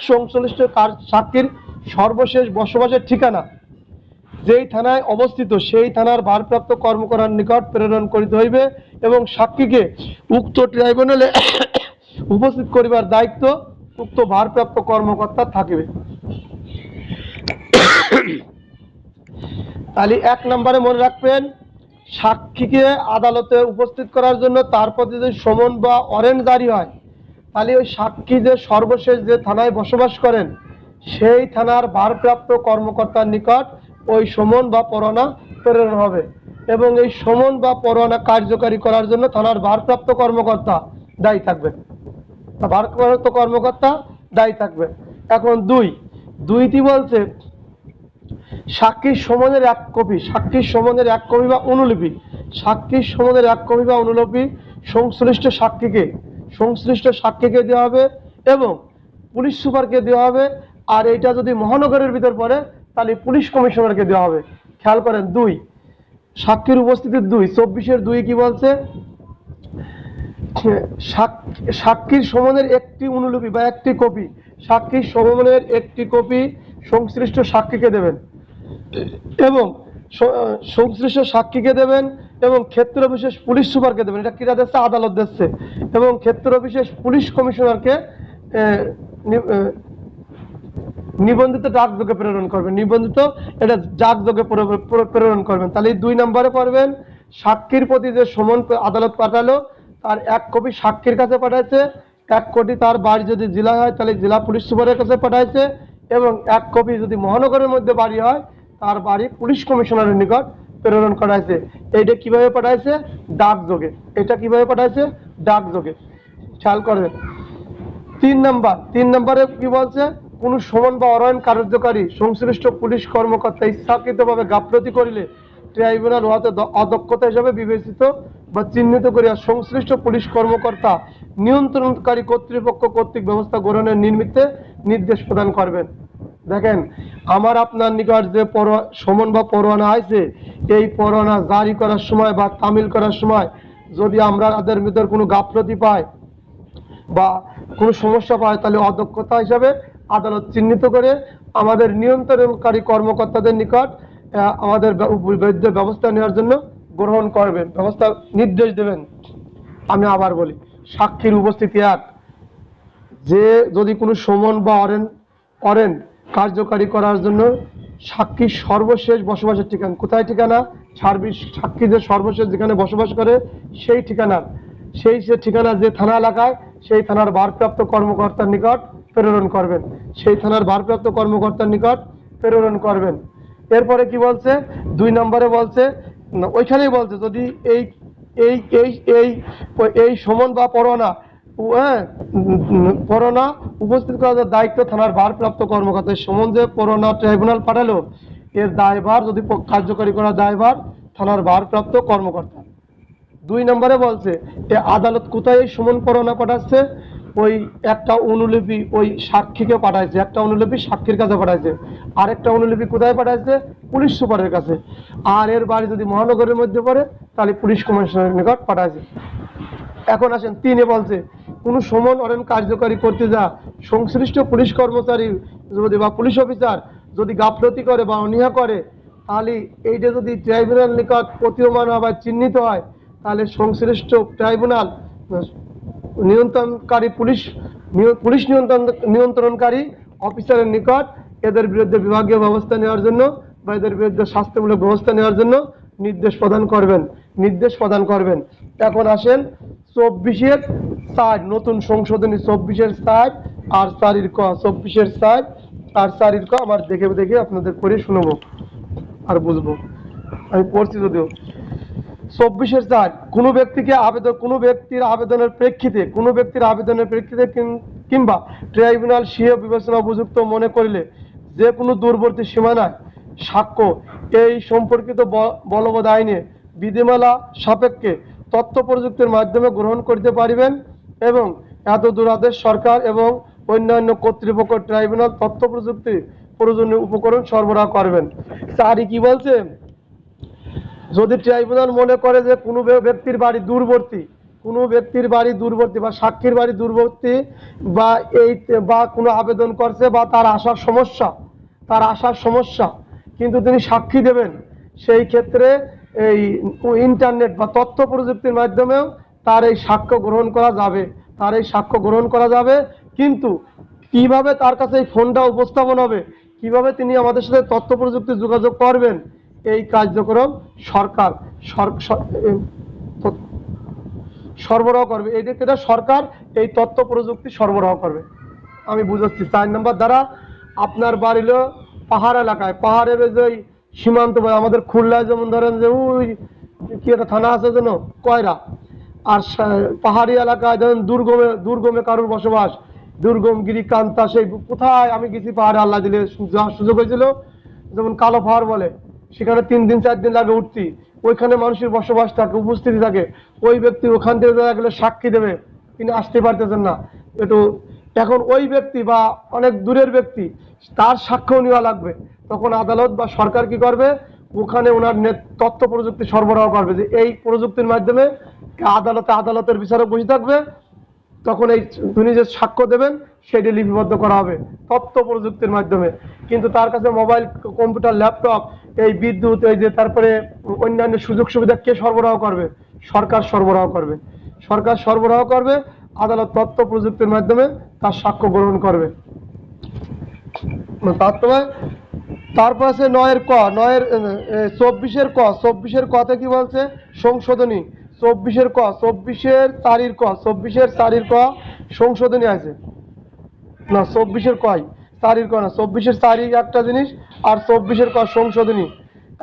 সংশ্লিষ্ট সাক্ষীর সর্বশেষ বসবাসের ঠিকানা যেই থানায় অবস্থিত সেই থানার ভারপ্রাপ্ত কর্মকর্তার নিকট প্রেরণ করিতে হইবে এবং সাক্ষীকে উক্ত ট্রাইব্যুনালে উপস্থিত করিবার দায়িত্ব উক্ত ভারপ্রাপ্ত কর্মকর্তার থাকিবে। তাহলে 1 নম্বরে মনে রাখবেন, সাক্ষীকে আদালতে উপস্থিত করার জন্য তার প্রতি যদি সমন বা ওয়ারেন্ট জারি হয়, তাহলে ওই সাক্ষী যে সর্বশেষ যে থানায় বসবাস করেন সেই থানার ভারপ্রাপ্ত কর্মকর্তার নিকট ওই সমন বা পরোয়ানা প্রেরণ হবে এবং এই সমন বা পরোয়ানা কার্যকারী করার জন্য থানার ভারপ্রাপ্ত কর্মকর্তা দায়ী থাকবে। ভারপ্রাপ্ত কর্মকর্তা দায়ী থাকবে। এখন দুইটি বলছে সাক্ষীর সমনের 1 কপি, সাক্ষীর সমনের 1 কপি বা অনুলিপি, সাক্ষীর সমনের 1 কপি বা অনুলিপি সংশ্লিষ্ট সাক্ষীকে দেওয়া হবে এবং পুলিশ সুপারকে দেওয়া হবে। আর এটা যদি মহানগরের ভিতর পড়ে তাহলে পুলিশ কমিশনারকে দেওয়া হবে। খেয়াল করেন, 2 সাক্ষীর উপস্থিতি 2 24-এর 2 কি বলছে? সাক্ষীর সমনের 1টি অনুলিপি বা 1টি কপি, সাক্ষীর সমনের 1টি কপি সংশ্লিষ্ট সাক্ষীকে দেবেন এবং সংশ্লিষ্ট সাক্ষীকে দেবেন এবং ক্ষেত্র বিশেষ পুলিশ সুপারকে দেবেন। এটা কিরা দিচ্ছে? আদালত দিচ্ছে। এবং ক্ষেত্র বিশেষ পুলিশ কমিশনারকে নিবন্ধিত ডাকযোগে প্রেরণ করবেন। নিবন্ধিত এটা ডাকযোগে প্রেরণ করবেন। তাহলে 2 নম্বরে পড়বেন, সাক্ষীর প্রতি যে সমন আদালত পাঠালো তার 1 কপি সাক্ষীর কাছে পাঠাইছে, 1 কপি তার বাড়ি যদি জেলা হয় তাহলে জেলা পুলিশ সুপারের কাছে পাঠাইছে এবং 1 কপি যদি মহানগরের মধ্যে বাড়ি হয় তার বাড়ি পুলিশ কমিশনারের নিকট প্রেরণ করাইছে। এইটা কিভাবে পাঠাইছে? ডাকযোগে। এটা কিভাবে পাঠাইছে? ডাকযোগে। খেয়াল করবেন। 3 নম্বরে কি বলছে? কোন সমন বা ওয়ারেন্ট কার্যকারী সংশ্লিষ্ট পুলিশ কর্মকর্তা ইচ্ছাকৃতভাবে গাফলতি করিলে ট্রাইব্যুনাল উহাতে অদক্ষতা হিসাবে বিবেচিত বা চিহ্নিত করিয়া সংশ্লিষ্ট পুলিশ কর্মকর্তা নিয়ন্ত্রণকারী কর্তৃপক্ষ কর্তৃক ব্যবস্থা গ্রহণের নিমিত্তে নির্দেশ প্রদান করবেন। দেখেন, আমার আপনার নিকট যে সমন বা পরোয়ানা আছে, এই পরোয়ানা জারি করার সময় বা তামিল করার সময় যদি আমরা তাদের ভিতর কোনো গাফলতি পাই বা কোনো সমস্যা পায় তাহলে অদক্ষতা হিসাবে আদালত চিহ্নিত করে আমাদের নিয়ন্ত্রণকারী কর্মকর্তাদের নিকট আমাদের বিরুদ্ধে ব্যবস্থা নেওয়ার জন্য গ্রহণ করবেন, ব্যবস্থা নির্দেশ দেবেন। আমি আবার বলি, সাক্ষীর উপস্থিতি 1, যে যদি কোনো সমন বা ওয়ারেন্ট কার্যকারী করার জন্য সাক্ষীর সর্বশেষ বসবাসের ঠিকানা, কোথায় ঠিকানা? সাক্ষী যে সর্বশেষ যেখানে বসবাস করে সেই ঠিকানা যে থানা এলাকায় সেই থানার ভারপ্রাপ্ত কর্মকর্তার নিকট প্রেরণ করবেন। সেই থানার ভারপ্রাপ্ত কর্মকর্তার নিকট প্রেরণ করবেন। এরপরে কি বলছে? 2 নম্বরে বলছে, ওইখানেই বলছে যদি এই এই এই এই এই সমন বা পরোয়ানা উপস্থিত করার দায়িত্ব থানার ভারপ্রাপ্ত কর্মকর্তার। সমন যে পরোয়ানা ট্রাইব্যুনাল পাঠালো এর দায়ভার যদি কার্যকরী করার দায়ভার থানার ভারপ্রাপ্ত কর্মকর্তা। 2 নম্বরে বলছে, আদালত কোথায় এই সমন পরোয়ানা পাঠাচ্ছে? ওই একটা অনুলিপি ওই সাক্ষীকে পাঠাইছে, একটা অনুলিপি সাক্ষীর কাছে পাঠাইছে, আরেকটা অনুলিপি কোথায় পাঠাইছে? পুলিশ সুপারের কাছে। আর এর বাড়ি যদি মহানগরের মধ্যে পড়ে তাহলে পুলিশ কমিশনারের নিকট পাঠাইছে। এখন আসেন, 3 বলছে কোনো সমন অরেন কার্যকারী করতে যা সংশ্লিষ্ট পুলিশ কর্মচারী যদি বা পুলিশ অফিসার যদি গাফলতি করে বা অনীহা করে, তাহলে এইটা যদি ট্রাইব্যুনাল নিকট প্রতীয়মান হয় বা চিহ্নিত হয়, তাহলে সংশ্লিষ্ট ট্রাইব্যুনাল নিয়ন্ত্রণকারী পুলিশ নিয়ন্ত্রণকারী অফিসারের নিকট এদের বিরুদ্ধে বিভাগীয় ব্যবস্থা নেওয়ার জন্য বা এদের বিরুদ্ধে শাস্তিমূলক ব্যবস্থা নেওয়ার জন্য নির্দেশ প্রদান করবেন। এখন আসেন 24-4 নতুন সংশোধনী 24-4 আর 4 ক 24-4 আর 4 ক আমার দেখে আপনাদের পড়ে শুনবো আর বুঝবো। আমি পড়ছি যদিও। 24-4 কোনো ব্যক্তির আবেদনের প্রেক্ষিতে কিংবা ট্রাইব্যুনাল স্বীয় বিবেচনা উপযুক্ত মনে করিলে যে কোনো দূরবর্তী সীমানায় সাক্ষ্য এই সম্পর্কিত বলবৎ আইনে বিধিমালা সাপেক্ষে তথ্য প্রযুক্তির মাধ্যমে গ্রহণ করতে পারিবেন এবং এতদূর আদেশ সরকার এবং অন্যান্য কর্তৃপক্ষ ট্রাইব্যুনাল তথ্য প্রযুক্তি প্রয়োজনীয় উপকরণ সরবরাহ করবেন। 4 কি বলছে? যদি ট্রাইব্যুনাল মনে করে যে কোনো ব্যক্তির বাড়ি দূরবর্তী বা সাক্ষীর বাড়ি দূরবর্তী বা কোনো আবেদন করছে বা তার আসার সমস্যা কিন্তু তিনি সাক্ষী দেবেন, সেই ক্ষেত্রে এই ইন্টারনেট বা তথ্য প্রযুক্তির মাধ্যমেও তার এই সাক্ষ্য গ্রহণ করা যাবে। কিন্তু কিভাবে তার কাছে এই ফোনটা উপস্থাপন হবে, কিভাবে তিনি আমাদের সাথে তথ্য প্রযুক্তি যোগাযোগ করবেন, এই কার্যক্রম সরকার সরবরাহ করবে। এটা সরকার এই তথ্য প্রযুক্তি সরবরাহ করবে। আমি বুঝাচ্ছি। 4 নম্বর দ্বারা আপনার বাড়ি হলো পাহাড় এলাকায়, পাহাড়ের যে সীমান্ত, আমাদের খুলনায় যেমন ধরেন যে ওই কি একটা থানা আছে যেন কয়রা, আর পাহাড়ি এলাকায় ধরেন দুর্গমে কারোর বসবাস, দুর্গম গিরি কান্তা, সেই কোথায় আমি গেছি পাহাড়ে, আল্লাহ দিলে যাওয়ার সুযোগ হয়েছিল, যেমন কালো পাহাড় বলে, সেখানে 3 দিন 4 দিন লাগে উঠতে, ওইখানে মানুষের বসবাস থাকে, উপস্থিতি থাকে, ওই ব্যক্তি ওখান থেকে দেখা গেলে সাক্ষী দেবে, তিনি আসতে পারতেছেন না একটু, এখন ওই ব্যক্তি বা অনেক দূরের ব্যক্তি তার সাক্ষ্য নেওয়া লাগবে, তখন আদালত বা সরকার কি করবে, ওখানে ওনার তথ্য প্রযুক্তি সরবরাহ করবে, যে এই প্রযুক্তির মাধ্যমে আদালতের বিচারক বসে থাকবে, তখন এই তিনি যে সাক্ষ্য দেবেন সেটি লিপিবদ্ধ করা হবে তথ্য প্রযুক্তির মাধ্যমে। কিন্তু তার কাছে মোবাইল, কম্পিউটার, ল্যাপটপ, এই বিদ্যুৎ, এই যে তারপরে অন্যান্য সুযোগ সুবিধা কে সরবরাহ করবে? সরকার সরবরাহ করবে। আদালত তথ্য প্রযুক্তির মাধ্যমে তার সাক্ষ্য গ্রহণ করবে। তারপর আছে 9 ক 24 কথা কি বলছে? সংশোধনী 24 ক 24 ক সংশোধনী আছে না, 24 কয় 4 ক না, 24 একটা জিনিস আর 24 ক সংশোধনী।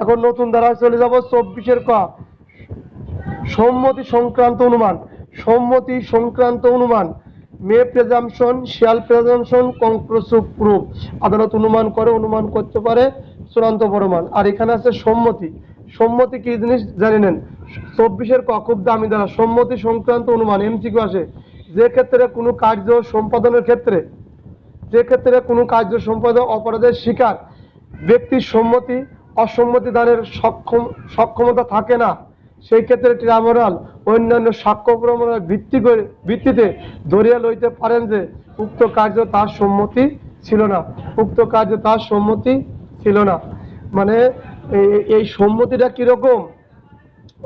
এখন নতুন ধারা চলে যাব। 24 ক সম্মতি সংক্রান্ত অনুমান মে প্রেজাম্পশন, শিয়াল প্রেজাম্পশন, কংক্লুসিভ প্রুফ। আদালত অনুমান করতে পারে চূড়ান্ত প্রমাণ। আর এখানে আছে সম্মতি কি জিনিস জানি নেন। 24 ক খুব দামি ধারা, সম্মতি সংক্রান্ত অনুমান। এমসিকিউ আসে, যে ক্ষেত্রে কোনো কার্য সম্পাদনের ক্ষেত্রে অপরাধের শিকার ব্যক্তির অসম্মতি দানের সক্ষমতা থাকে না, সেই ক্ষেত্রে ট্রাইব্যুনাল অন্যান্য সাক্ষ্য প্রমাণের ভিত্তিতে ধরিয়া লইতে পারেন যে উক্ত কার্য তার সম্মতি ছিল না। মানে এই সম্মতিটা কিরকম?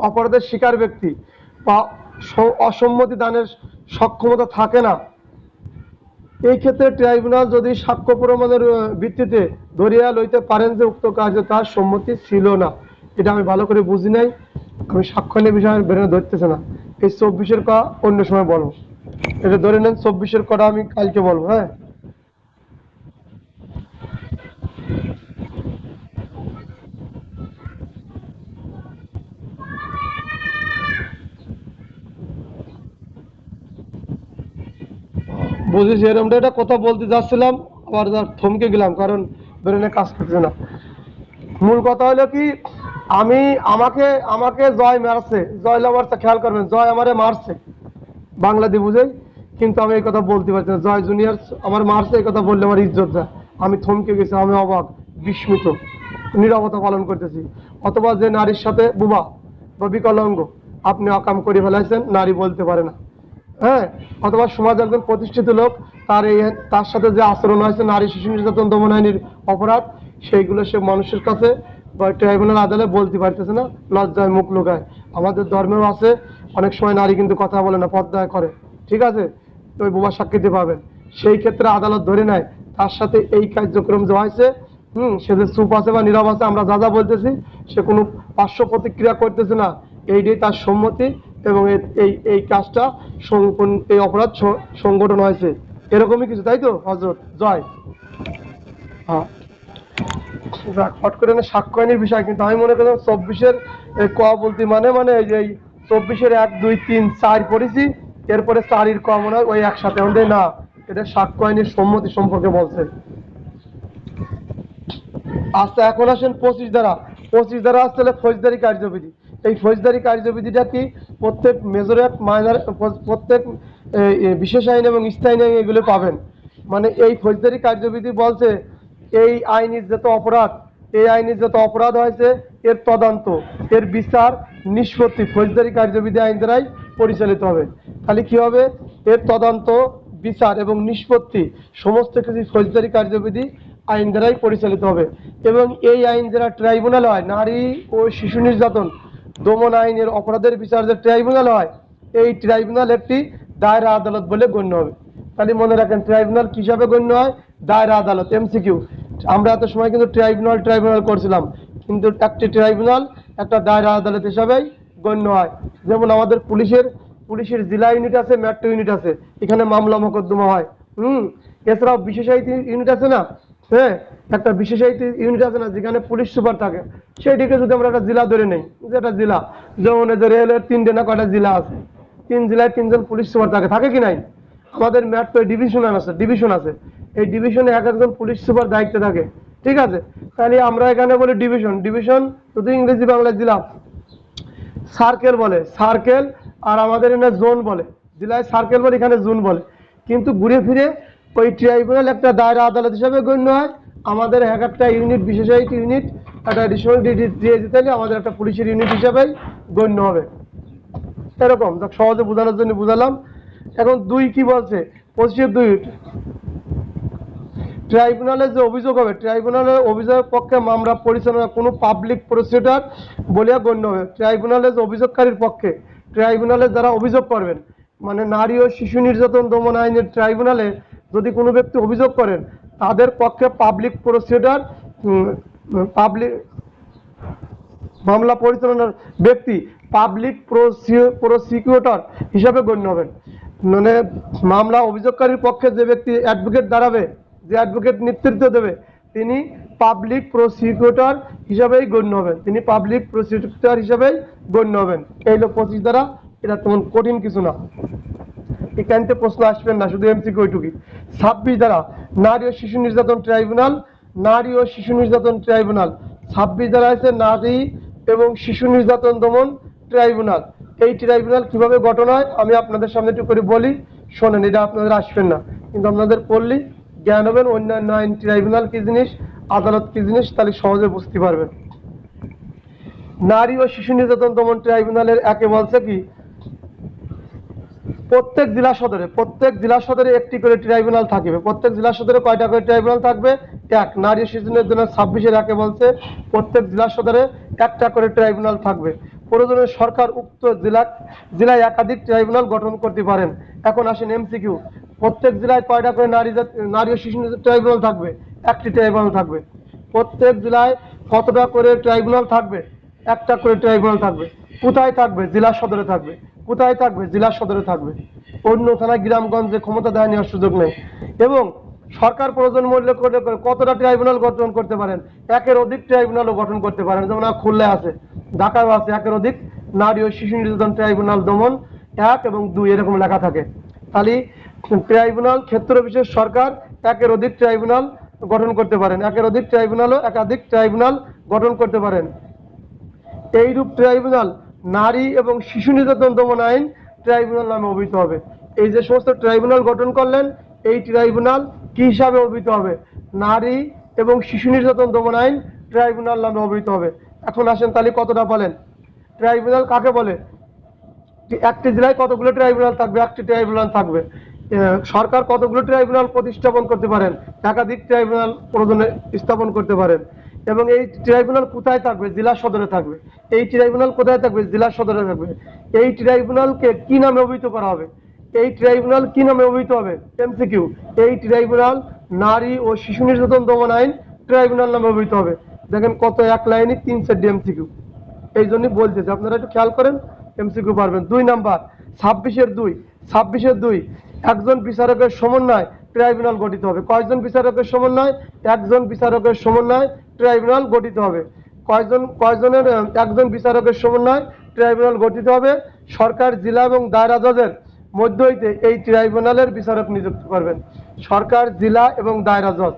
অপরাধের শিকার ব্যক্তি বা অসম্মতি দানের সক্ষমতা থাকে না, এই ক্ষেত্রে ট্রাইব্যুনাল যদি সাক্ষ্য প্রমাণের ভিত্তিতে ধরিয়া লইতে পারেন যে উক্ত কার্য তার সম্মতি ছিল না। এটা আমি ভালো করে বুঝি নাই, আমি সাক্ষ্য নিয়ে বিষয় বেরোনো ধরতেছে না। এই 24 ক অন্য সময় বলবো, এটা ধরে নেন 24 কটা আমি কালকে বলবো। হ্যাঁ, বুঝেছি। এরকমটা একটা কথা বলতে যাচ্ছিলাম, আবার থমকে গেলাম কারণ বেরোনে কাজ করছে না। মূল কথা হলো কি, আমাকে জয় মারছে, খেয়াল করবেন, জয় আমারে মারছে, বাংলা দিয়ে বুঝে। কিন্তু আমি এই কথা বলতে পারছি না। জয় জুনিয়র আমার মারছে, এই কথা বললে আমার ইজ্জত যায়। আমি থমকে গেছি, আমি অবাক, বিস্মিত, নীরবতা পালন করতেছি। অথবা যে নারীর সাথে বুবা বা বিকলাঙ্গ আপনি অকাম করে ফেলাইছেন, নারী বলতে পারে না, হ্যাঁ। অথবা সমাজ একজন প্রতিষ্ঠিত লোক, তার সাথে যে আচরণ হয়েছে নারী শিশু নির্যাতন দমন আইনের অপরাধ, সেইগুলো সে মানুষের কাছে বা ট্রাইব্যুনাল আদালতে বলতে পারতেছে না, লজ্জায় মুখ লুকায়। আমাদের ধর্মেও আছে, অনেক সময় নারী কিন্তু কথা বলে না, পর্দায় করে, ঠিক আছে, তো ওই বোবা সাক্ষীতে পাবেন। সেই ক্ষেত্রে আদালত ধরে নেয় তার সাথে এই কার্যক্রম যে হয়েছে, সে যে চুপ আছে বা নীরব আছে, আমরা যা যা বলতেছি সে কোনো পার্শ্ব প্রতিক্রিয়া করতেছে না, এইটাই তার সম্মতি, এবং এই এই কাজটা এই অপরাধ সংগঠন হয়েছে, এরকমই কিছু, তাই তো হজরত? জয়। হ্যাঁ, হট করে না সাক্ষ্য আইনের বিষয়, কিন্তু আমি মনে করলাম 24-এর ক বলতে মানে এই যে 24-এর 1, 2, 3, 4 পড়েছি, এরপরে 4-এর ক মনে হয় ওই একসাথে আমাদের না, এটা সাক্ষ্য আইনের সম্মতি সম্পর্কে বলছে। আচ্ছা, এখন আসেন 25 ধারা আসতে হলে ফৌজদারি কার্যবিধি। এই ফৌজদারি কার্যবিধিটা কি? প্রত্যেক মেজরেট মাইনর, প্রত্যেক বিশেষ আইন এবং স্থায়ী আইন এগুলো পাবেন। মানে এই ফৌজদারি কার্যবিধি বলছে এই আইনের যত অপরাধ, এই আইনের যত অপরাধ হয়েছে এর তদন্ত, এর বিচার, নিষ্পত্তি ফৌজদারি কার্যবিধি আইন দ্বারাই পরিচালিত হবে। তাহলে কি হবে? এর তদন্ত, বিচার এবং নিষ্পত্তি সমস্ত কিছু ফৌজদারি কার্যবিধি আইন দ্বারাই পরিচালিত হবে। এবং এই আইন যারা ট্রাইব্যুনাল হয়, নারী ও শিশু নির্যাতন দমন আইনের অপরাধের বিচার যে ট্রাইব্যুনাল হয়, এই ট্রাইব্যুনাল একটি দায়রা আদালত বলে গণ্য হবে। তাহলে মনে রাখেন, ট্রাইব্যুনাল কি হিসাবে গণ্য হয়? দায়রা আদালত। এমসিকিউ, আমরা এত সময় কিন্তু ট্রাইব্যুনাল করছিলাম, কিন্তু একটি ট্রাইব্যুনাল একটা দায়রা আদালত হিসাবেই গণ্য হয়। যেমন আমাদের পুলিশের জেলা ইউনিট আছে, মেট্রো ইউনিট আছে, এখানে মামলা মোকদ্দমা হয়। এছাড়াও বিশেষায়িত ইউনিট আছে না, হ্যাঁ, একটা বিশেষায়িত ইউনিট আছে না, যেখানে পুলিশ সুপার থাকে, সেইটিকে যদি আমরা একটা জেলা ধরে নেই, যেটা জেলা, যেমন যে রেলের 3টে না কয়টা জেলা আছে, 3 জেলায় 3জন পুলিশ সুপার থাকে কি নাই? আমাদের মেট্রো ডিভিশন আছে, এই ডিভিশনে এক একজন পুলিশ সুপার দায়িত্বে থাকে, ঠিক আছে। তাহলে আমরা এখানে বলি ডিভিশন শুধু ইংরেজি বাংলায় জেলা, সার্কেল বলে, সার্কেল, আর আমাদের এখানে জোন বলে, জেলায় সার্কেল বলে, এখানে জোন বলে। কিন্তু ঘুরে ফিরে ওই ট্রাইব্যুনাল একটা দায়রা আদালত হিসাবে গণ্য হয়। আমাদের এক একটা ইউনিট, বিশেষায়িত ইউনিট, একটা অ্যাডিশনাল ডিউটি দিয়ে দিতে হলে আমাদের একটা পুলিশের ইউনিট হিসাবেই গণ্য হবে। এরকম সহজে বোঝানোর জন্য বুঝালাম। এখন 2 কি বলছে? 25-2, ট্রাইব্যুনালে যে অভিযোগ হবে, ট্রাইব্যুনালের অভিযোগের পক্ষে মামলা পরিচালনা কোনো পাবলিক প্রসিকিউটর বলিয়া গণ্য হবে। ট্রাইব্যুনালে যে অভিযোগকারীর পক্ষে, ট্রাইব্যুনালে যারা অভিযোগ করবেন, মানে নারী ও শিশু নির্যাতন দমন আইনের ট্রাইব্যুনালে যদি কোনো ব্যক্তি অভিযোগ করেন, তাদের পক্ষে পাবলিক প্রসিকিউটর, পাবলিক মামলা পরিচালনার ব্যক্তি পাবলিক প্রসিকিউটর হিসাবে গণ্য হবেন। মানে মামলা অভিযোগকারীর পক্ষে যে ব্যক্তি অ্যাডভোকেট দাঁড়াবে, যে অ্যাডভোকেট নেতৃত্ব দেবে, তিনি পাবলিক প্রসিকিউটর হিসাবেই গণ্য হবেন, তিনি পাবলিক প্রসিকিউটর হিসাবেই গণ্য হবেন। এই হলো 25 ধারা। এটা তেমন কঠিন কিছু না, এখানতে প্রশ্ন আসবেন না, শুধু এমসিকিউ ওইটুকুই। 26 ধারা, নারী ও শিশু নির্যাতন ট্রাইব্যুনাল। নারী ও শিশু নির্যাতন ট্রাইব্যুনাল 26 ধারা আছে নারী এবং শিশু নির্যাতন দমন ট্রাইব্যুনাল। এই ট্রাইব্যুনাল কিভাবে গঠন হয় আমি আপনাদের সামনে একটু করে বলি, শোনেন। এটা আপনাদের আসবেন না, কিন্তু আপনাদের পড়লেই জ্ঞান হবেন অন্যান্য আইন, ট্রাইব্যুনাল কি জিনিস, আদালত কি জিনিস, তাহলে সহজে বুঝতে পারবেন। নারী ও শিশু নির্যাতন দমন ট্রাইব্যুনালের একে বলছে কি, প্রত্যেক জেলা সদরে একটি করে ট্রাইব্যুনাল থাকবে। প্রত্যেক জেলা সদরে কয়টা করে ট্রাইব্যুনাল থাকবে? 1। নারী ও শিশুদের জন্য 26-এর একে বলছে প্রত্যেক জেলা সদরে একটা করে ট্রাইব্যুনাল থাকবে। প্রয়োজনে সরকার উক্ত জেলায় একাধিক ট্রাইব্যুনাল গঠন করতে পারেন। এখন আসেন এমসিকিউ, প্রত্যেক জেলায় কয়টা করে নারী ও শিশু ট্রাইব্যুনাল থাকবে? একটি ট্রাইব্যুনাল থাকবে। প্রত্যেক জেলায় কতটা করে ট্রাইব্যুনাল থাকবে? একটা করে ট্রাইব্যুনাল থাকবে। কোথায় থাকবে? জেলা সদরে থাকবে। কোথায় থাকবে? জেলা সদরে থাকবে। অন্য থানায় গ্রামগঞ্জে ক্ষমতা দেওয়া নেওয়ার সুযোগ নেই। এবং সরকার প্রয়োজন মূল্য করে কতটা ট্রাইব্যুনাল গঠন করতে পারেন? একের অধিক ট্রাইব্যুনালও গঠন করতে পারেন। যেমন খুলনায় আছে, ঢাকায় আছে, একের অধিক নারী ও শিশু নির্যাতন ট্রাইব্যুনাল দমন 1 এবং 2 এরকম লেখা থাকে। তাহলে ট্রাইব্যুনাল ক্ষেত্র বিশেষ সরকার একের অধিক ট্রাইব্যুনাল গঠন করতে পারেন, একের অধিক ট্রাইব্যুনালও একাধিক ট্রাইব্যুনাল গঠন করতে পারেন। এইরূপ ট্রাইব্যুনাল নারী এবং শিশু নির্যাতন দমন আইন ট্রাইব্যুনাল নামে অভিহিত হবে। এই যে সমস্ত ট্রাইব্যুনাল গঠন করলেন, এই ট্রাইব্যুনাল কি হিসাবে অভিহিত হবে? নারী এবং শিশু নির্যাতন দমন আইন ট্রাইব্যুনাল নামে অভিহিত হবে। এখন আসেন তাহলে কতটা বলেন, ট্রাইব্যুনাল কাকে বলে? একটি জেলায় কতগুলো ট্রাইব্যুনাল থাকবে? একটি ট্রাইব্যুনাল থাকবে। সরকার কতগুলো ট্রাইব্যুনাল প্রতিস্থাপন করতে পারেন? একাধিক ট্রাইব্যুনাল প্রয়োজনে স্থাপন করতে পারেন। এবং এই ট্রাইব্যুনাল কোথায় থাকবে? জেলা সদরে থাকবে। এই ট্রাইব্যুনাল কোথায় থাকবে? জেলা সদরে থাকবে। এই ট্রাইব্যুনালকে কি নামে অভিহিত করা হবে? এই ট্রাইব্যুনাল কি নামে অভিহিত হবে? এমসিকিউ। এই ট্রাইব্যুনাল নারী ও শিশু নির্যাতন দমন আইন ট্রাইব্যুনাল নামে অভিহিত হবে। দেখেন কত, এক লাইনে 3-4 এমসিকিউ। এই জন্যই বলতেছি, আপনারা একটু খেয়াল করেন, এমসিকিউ পারবেন। 2 নাম্বার 26-2 একজন বিচারকের সমন্বয় ট্রাইব্যুনাল গঠিত হবে। কয়জন বিচারকের সমন্বয়? একজন বিচারকের সমন্বয় ট্রাইব্যুনাল গঠিত হবে। কয়জনের? একজন বিচারকের সমন্বয় ট্রাইব্যুনাল গঠিত হবে। সরকার, জেলা এবং দায়রা জজের মধ্য হইতে এই ট্রাইব্যুনালের বিচারক নিযুক্ত করবেন। সরকার, জেলা এবং দায়রা জজ,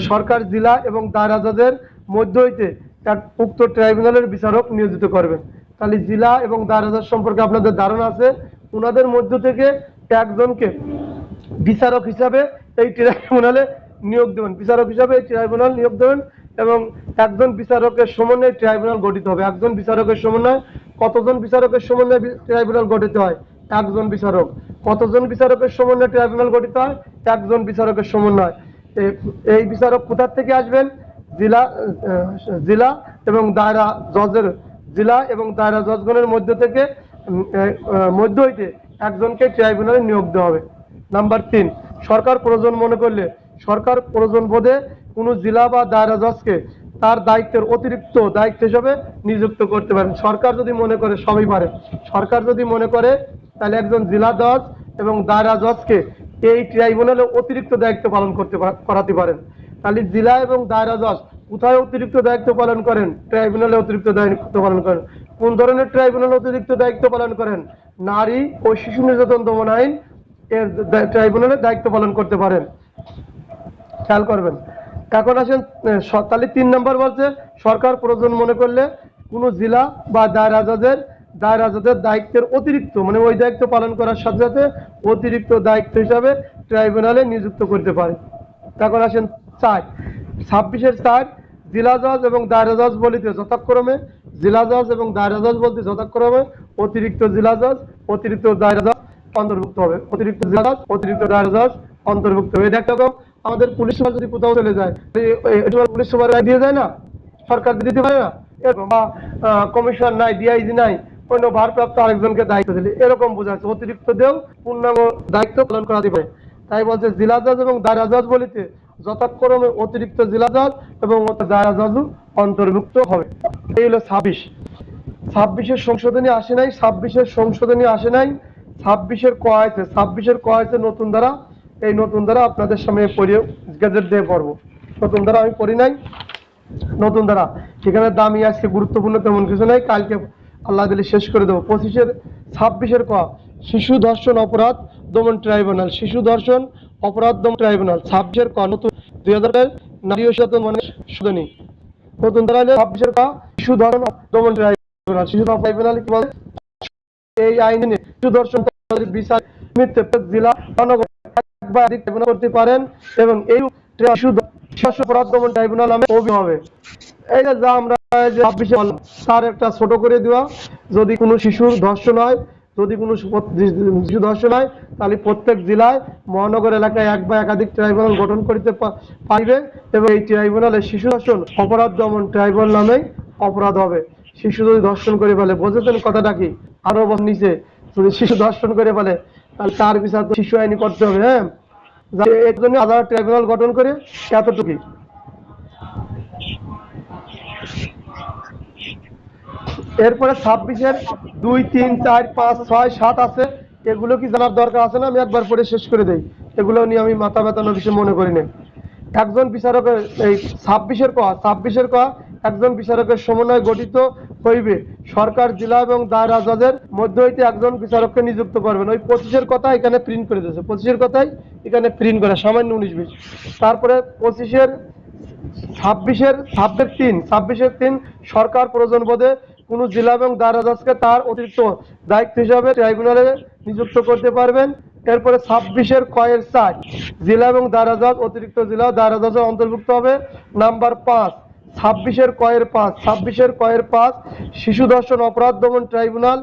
সরকার, জেলা এবং দায়রা জজের মধ্য হইতে এক উক্ত ট্রাইব্যুনালের বিচারক নিয়োজিত করবেন। তাহলে জেলা এবং দায়রা জজ সম্পর্কে আপনাদের ধারণা আছে। ওনাদের মধ্য থেকে একজনকে বিচারক হিসাবে এই ট্রাইব্যুনালে নিয়োগ দেবেন, বিচারক হিসাবে এই ট্রাইব্যুনাল নিয়োগ দেবেন। এবং একজন বিচারকের সমন্বয়ে ট্রাইব্যুনাল গঠিত হবে। একজন বিচারকের সমন্বয়, কতজন বিচারকের সমন্বয়ে ট্রাইব্যুনাল গঠিত হয়? একজন বিচারক। কতজন বিচারকের সমন্বয়ে ট্রাইব্যুনাল গঠিত হয়? একজন বিচারকের সমন্বয়। এই বিচারক কোথা থেকে আসবেন? জেলা এবং দায়রা জজের, জেলা এবং দায়রা জজগণের মধ্য থেকে মধ্য হইতে একজনকে ট্রাইব্যুনালে নিয়োগ দেওয়া হবে। নাম্বার 3, সরকার প্রয়োজন মনে করলে, সরকার প্রয়োজন বোধে কোনো জেলা বা দায়রা জজকে তার দায়িত্বের অতিরিক্ত দায়িত্ব হিসেবে নিযুক্ত করতে পারেন। সরকার যদি মনে করে, সবই পারে। সরকার যদি মনে করে তাহলে একজন জেলা জজ এবং দায়রা জজকে এই ট্রাইব্যুনালে অতিরিক্ত দায়িত্ব পালন করাতে পারেন। তাহলে জেলা এবং দায়রা জজ কোথায় অতিরিক্ত দায়িত্ব পালন করেন? ট্রাইব্যুনালে অতিরিক্ত দায়িত্ব পালন করেন। কোন ধরনের ট্রাইব্যুনালে অতিরিক্ত দায়িত্ব পালন করেন? নারী ও শিশু নির্যাতন দমন আইন এর ট্রাইব্যুনালে দায়িত্ব পালন করতে পারেন। খেয়াল করবেন। এখন আসেন, তাহলে 3 নম্বর বলছে সরকার প্রয়োজন মনে করলে কোনো জেলা বা দায়রা জজের দায়িত্বের অতিরিক্ত, মানে ওই দায়িত্ব পালন করার সাথে সাথে অতিরিক্ত দায়িত্ব হিসাবে ট্রাইব্যুনালে নিযুক্ত করতে পারে। এখন আসেন 26-4, জেলা জজ এবং দায়রা জজ বলিতে যথাক্রমে, জেলা জজ এবং দায়রা জজ বলতে যথাক্রমে অতিরিক্ত জেলা জজ, অতিরিক্ত দায়রা জজ অন্তর্ভুক্ত হবে। অতিরিক্ত জেলা জজ, অতিরিক্ত দায়রা জজ অন্তর্ভুক্ত হবে। এটা একটা আমাদের পুলিশ সুপার যদি কোথাও চলে যায়, পুলিশ সুপার দিয়ে যায় না, সরকার দিতে পারে না, এরকম, বা কমিশনার নাই, ডিআইজি নাই, অন্য ভারপ্রাপ্ত আরেকজনকে দায়িত্ব দিলে, এরকম বোঝাচ্ছে। অতিরিক্ত দেও পূর্ণাঙ্গ দায়িত্ব পালন করাতে পারে। তাই বলছে জেলা জজ এবং দায়রা জজ বলিতে যথাক্রমে অতিরিক্ত জেলা জজ এবং দায়রা জজও অন্তর্ভুক্ত হবে। এই হলো 26-এর সংশোধনী আসে নাই। 26-এর সংশোধনী আসে নাই। 26-এর ক আছে, 26-এর ক আছে নতুন ধারা। এই নতুন ধারা আপনাদের সামনে পড়িয়ে গেজেট দিয়ে পড়বো। নতুন ধারা আমি পড়ি নাই। নতুন ধারা সেখানে দামি আজকে গুরুত্বপূর্ণ তেমন কিছু নাই, কালকে আল্লাহ দিলে শেষ করে দেবো। 26-এর ক, শিশু ধর্ষণ অপরাধ দমন ট্রাইব্যুনাল, শিশু ধর্ষণ অপরাধ দমন ট্রাইব্যুনাল। 26-এর ক নতুন 2000-এর নারী ও শিশু সংশোধনী নতুন ধারা হলো 26-এর ক, শিশু ধর্ষণ দমন ট্রাইব্যুনাল। শিশু ট্রাইব্যুনাল কি বলে? এই আইনে শিশু ধর্ষণ বিচার জেলা একবার ট্রাইব্যুনাল করতে পারেন এবং এই শিশু অপরাধ দমন ট্রাইব্যুনাল নামে অভিহিত হবে। এই যে যা আমরা 26-এ বললাম তার একটা ছোট করে দেওয়া। যদি কোনো শিশুর ধর্ষণ হয়, যদি কোনো শিশু ধর্ষণ হয়, তাহলে প্রত্যেক জেলায়, মহানগর এলাকায় এক বা একাধিক ট্রাইব্যুনাল গঠন করতে পারবে এবং এই ট্রাইব্যুনালে শিশু ধর্ষণ অপরাধ দমন ট্রাইব্যুনাল নামে অপরাধ হবে। শিশু যদি ধর্ষণ করে ফেলে, বুঝেছেন কথাটা কি? আরো নিচে যদি শিশু ধর্ষণ করে ফেলে তাহলে তার বিচার তো শিশু আইনি করতে হবে। হ্যাঁ, এর জন্য আলাদা ট্রাইব্যুনাল গঠন করে এতটুকুই। এরপরে 26-এর 2, 3, 4, 5, 6, 7 আছে। এগুলো কি জানার দরকার আছে না? আমি একবার পরে শেষ করে দেই। এগুলো নিয়ে আমি মাথা ব্যথানোর বিষয় মনে করি না। একজন বিচারকের, এই 26-এর ক, একজন বিচারকের সমন্বয়ে গঠিত হইবে। সরকার, জেলা এবং দায়রা জজের মধ্য হইতে একজন বিচারককে নিযুক্ত করবেন। ওই 25-এর কথা এখানে প্রিন্ট করে দিয়েছে। 25-এর কথাই এখানে প্রিন্ট করে, সামান্য 19-20। তারপরে 26-এর 3, সরকার প্রয়োজন বোধে কোনো জেলা এবং দায়রা জজকে তার অতিরিক্ত দায়িত্ব হিসাবে ট্রাইব্যুনালে নিযুক্ত করতে পারবেন। এরপরে 26-এর কয়ের 4 জেলা এবং দায়রা জজ অতিরিক্ত জেলা ও দায়রা জজের অন্তর্ভুক্ত হবে। নাম্বার 5 26-এর কয়ের 5 26-এর কয়ের 5 শিশু ধর্ষণ অপরাধ দমন ট্রাইব্যুনাল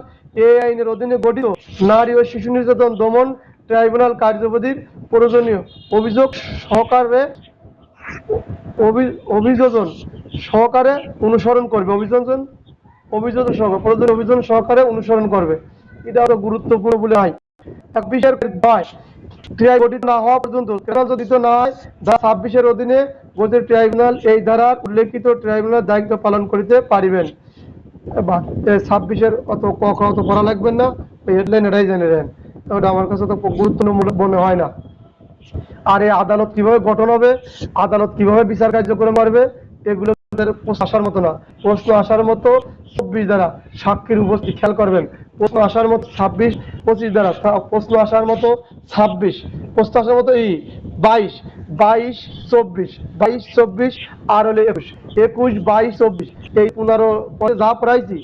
এই আইনের অধীনে গঠিত নারী ও শিশু নির্যাতন দমন ট্রাইব্যুনাল কার্যবিধির প্রয়োজনীয় অভিযোগ সহকারে অভিযোজন সহকারে অনুসরণ করবে। অভিযোজন সহকারে প্রয়োজনীয় অভিযোজন সহকারে অনুসরণ করবে। এটা আরো গুরুত্বপূর্ণ বলে হয়। 26-এর 2 ট্রাইব্যুনাল গঠিত না হওয়া পর্যন্ত ট্রাইব্যুনাল যদি না হয় ধারা 26-এর অধীনে গঠিত ট্রাইব্যুনাল এই ধারার উল্লেখিত ট্রাইব্যুনাল দায়িত্ব পালন করিতে পারিবেন। 26-এর অত অত পড়া লাগবেন না, ওই হেডলাইন এটাই জেনে নেন। ওটা আমার কাছে তো গুরুত্বপূর্ণ মনে হয় না। আর এই আদালত কিভাবে গঠন হবে, আদালত কিভাবে বিচার কার্যক্রম করবে, এগুলো প্রশ্ন আসার মতো না। প্রশ্ন আসার মতো 24 দ্বারা সাক্ষীর উপস্থিতি খেয়াল করবেন। প্রশ্ন আসার মতো 26 25 দ্বারা প্রশ্ন আসার মতো 26 প্রশ্ন আসার মতো 22 22 24 22 24 আর হলে 21 21 22 24 এই 15 পরে যা পড়াইছি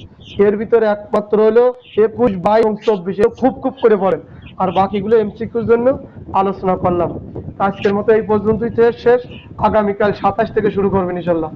এর ভিতরে একমাত্র হলো 21 22 এবং 24 খুব খুব করে পড়েন। আর বাকিগুলো এমসিকিউর জন্য আলোচনা করলাম। আজকের মতো এই পর্যন্তই শেষ। আগামীকাল 27 থেকে শুরু করবেন ইনশাল্লাহ।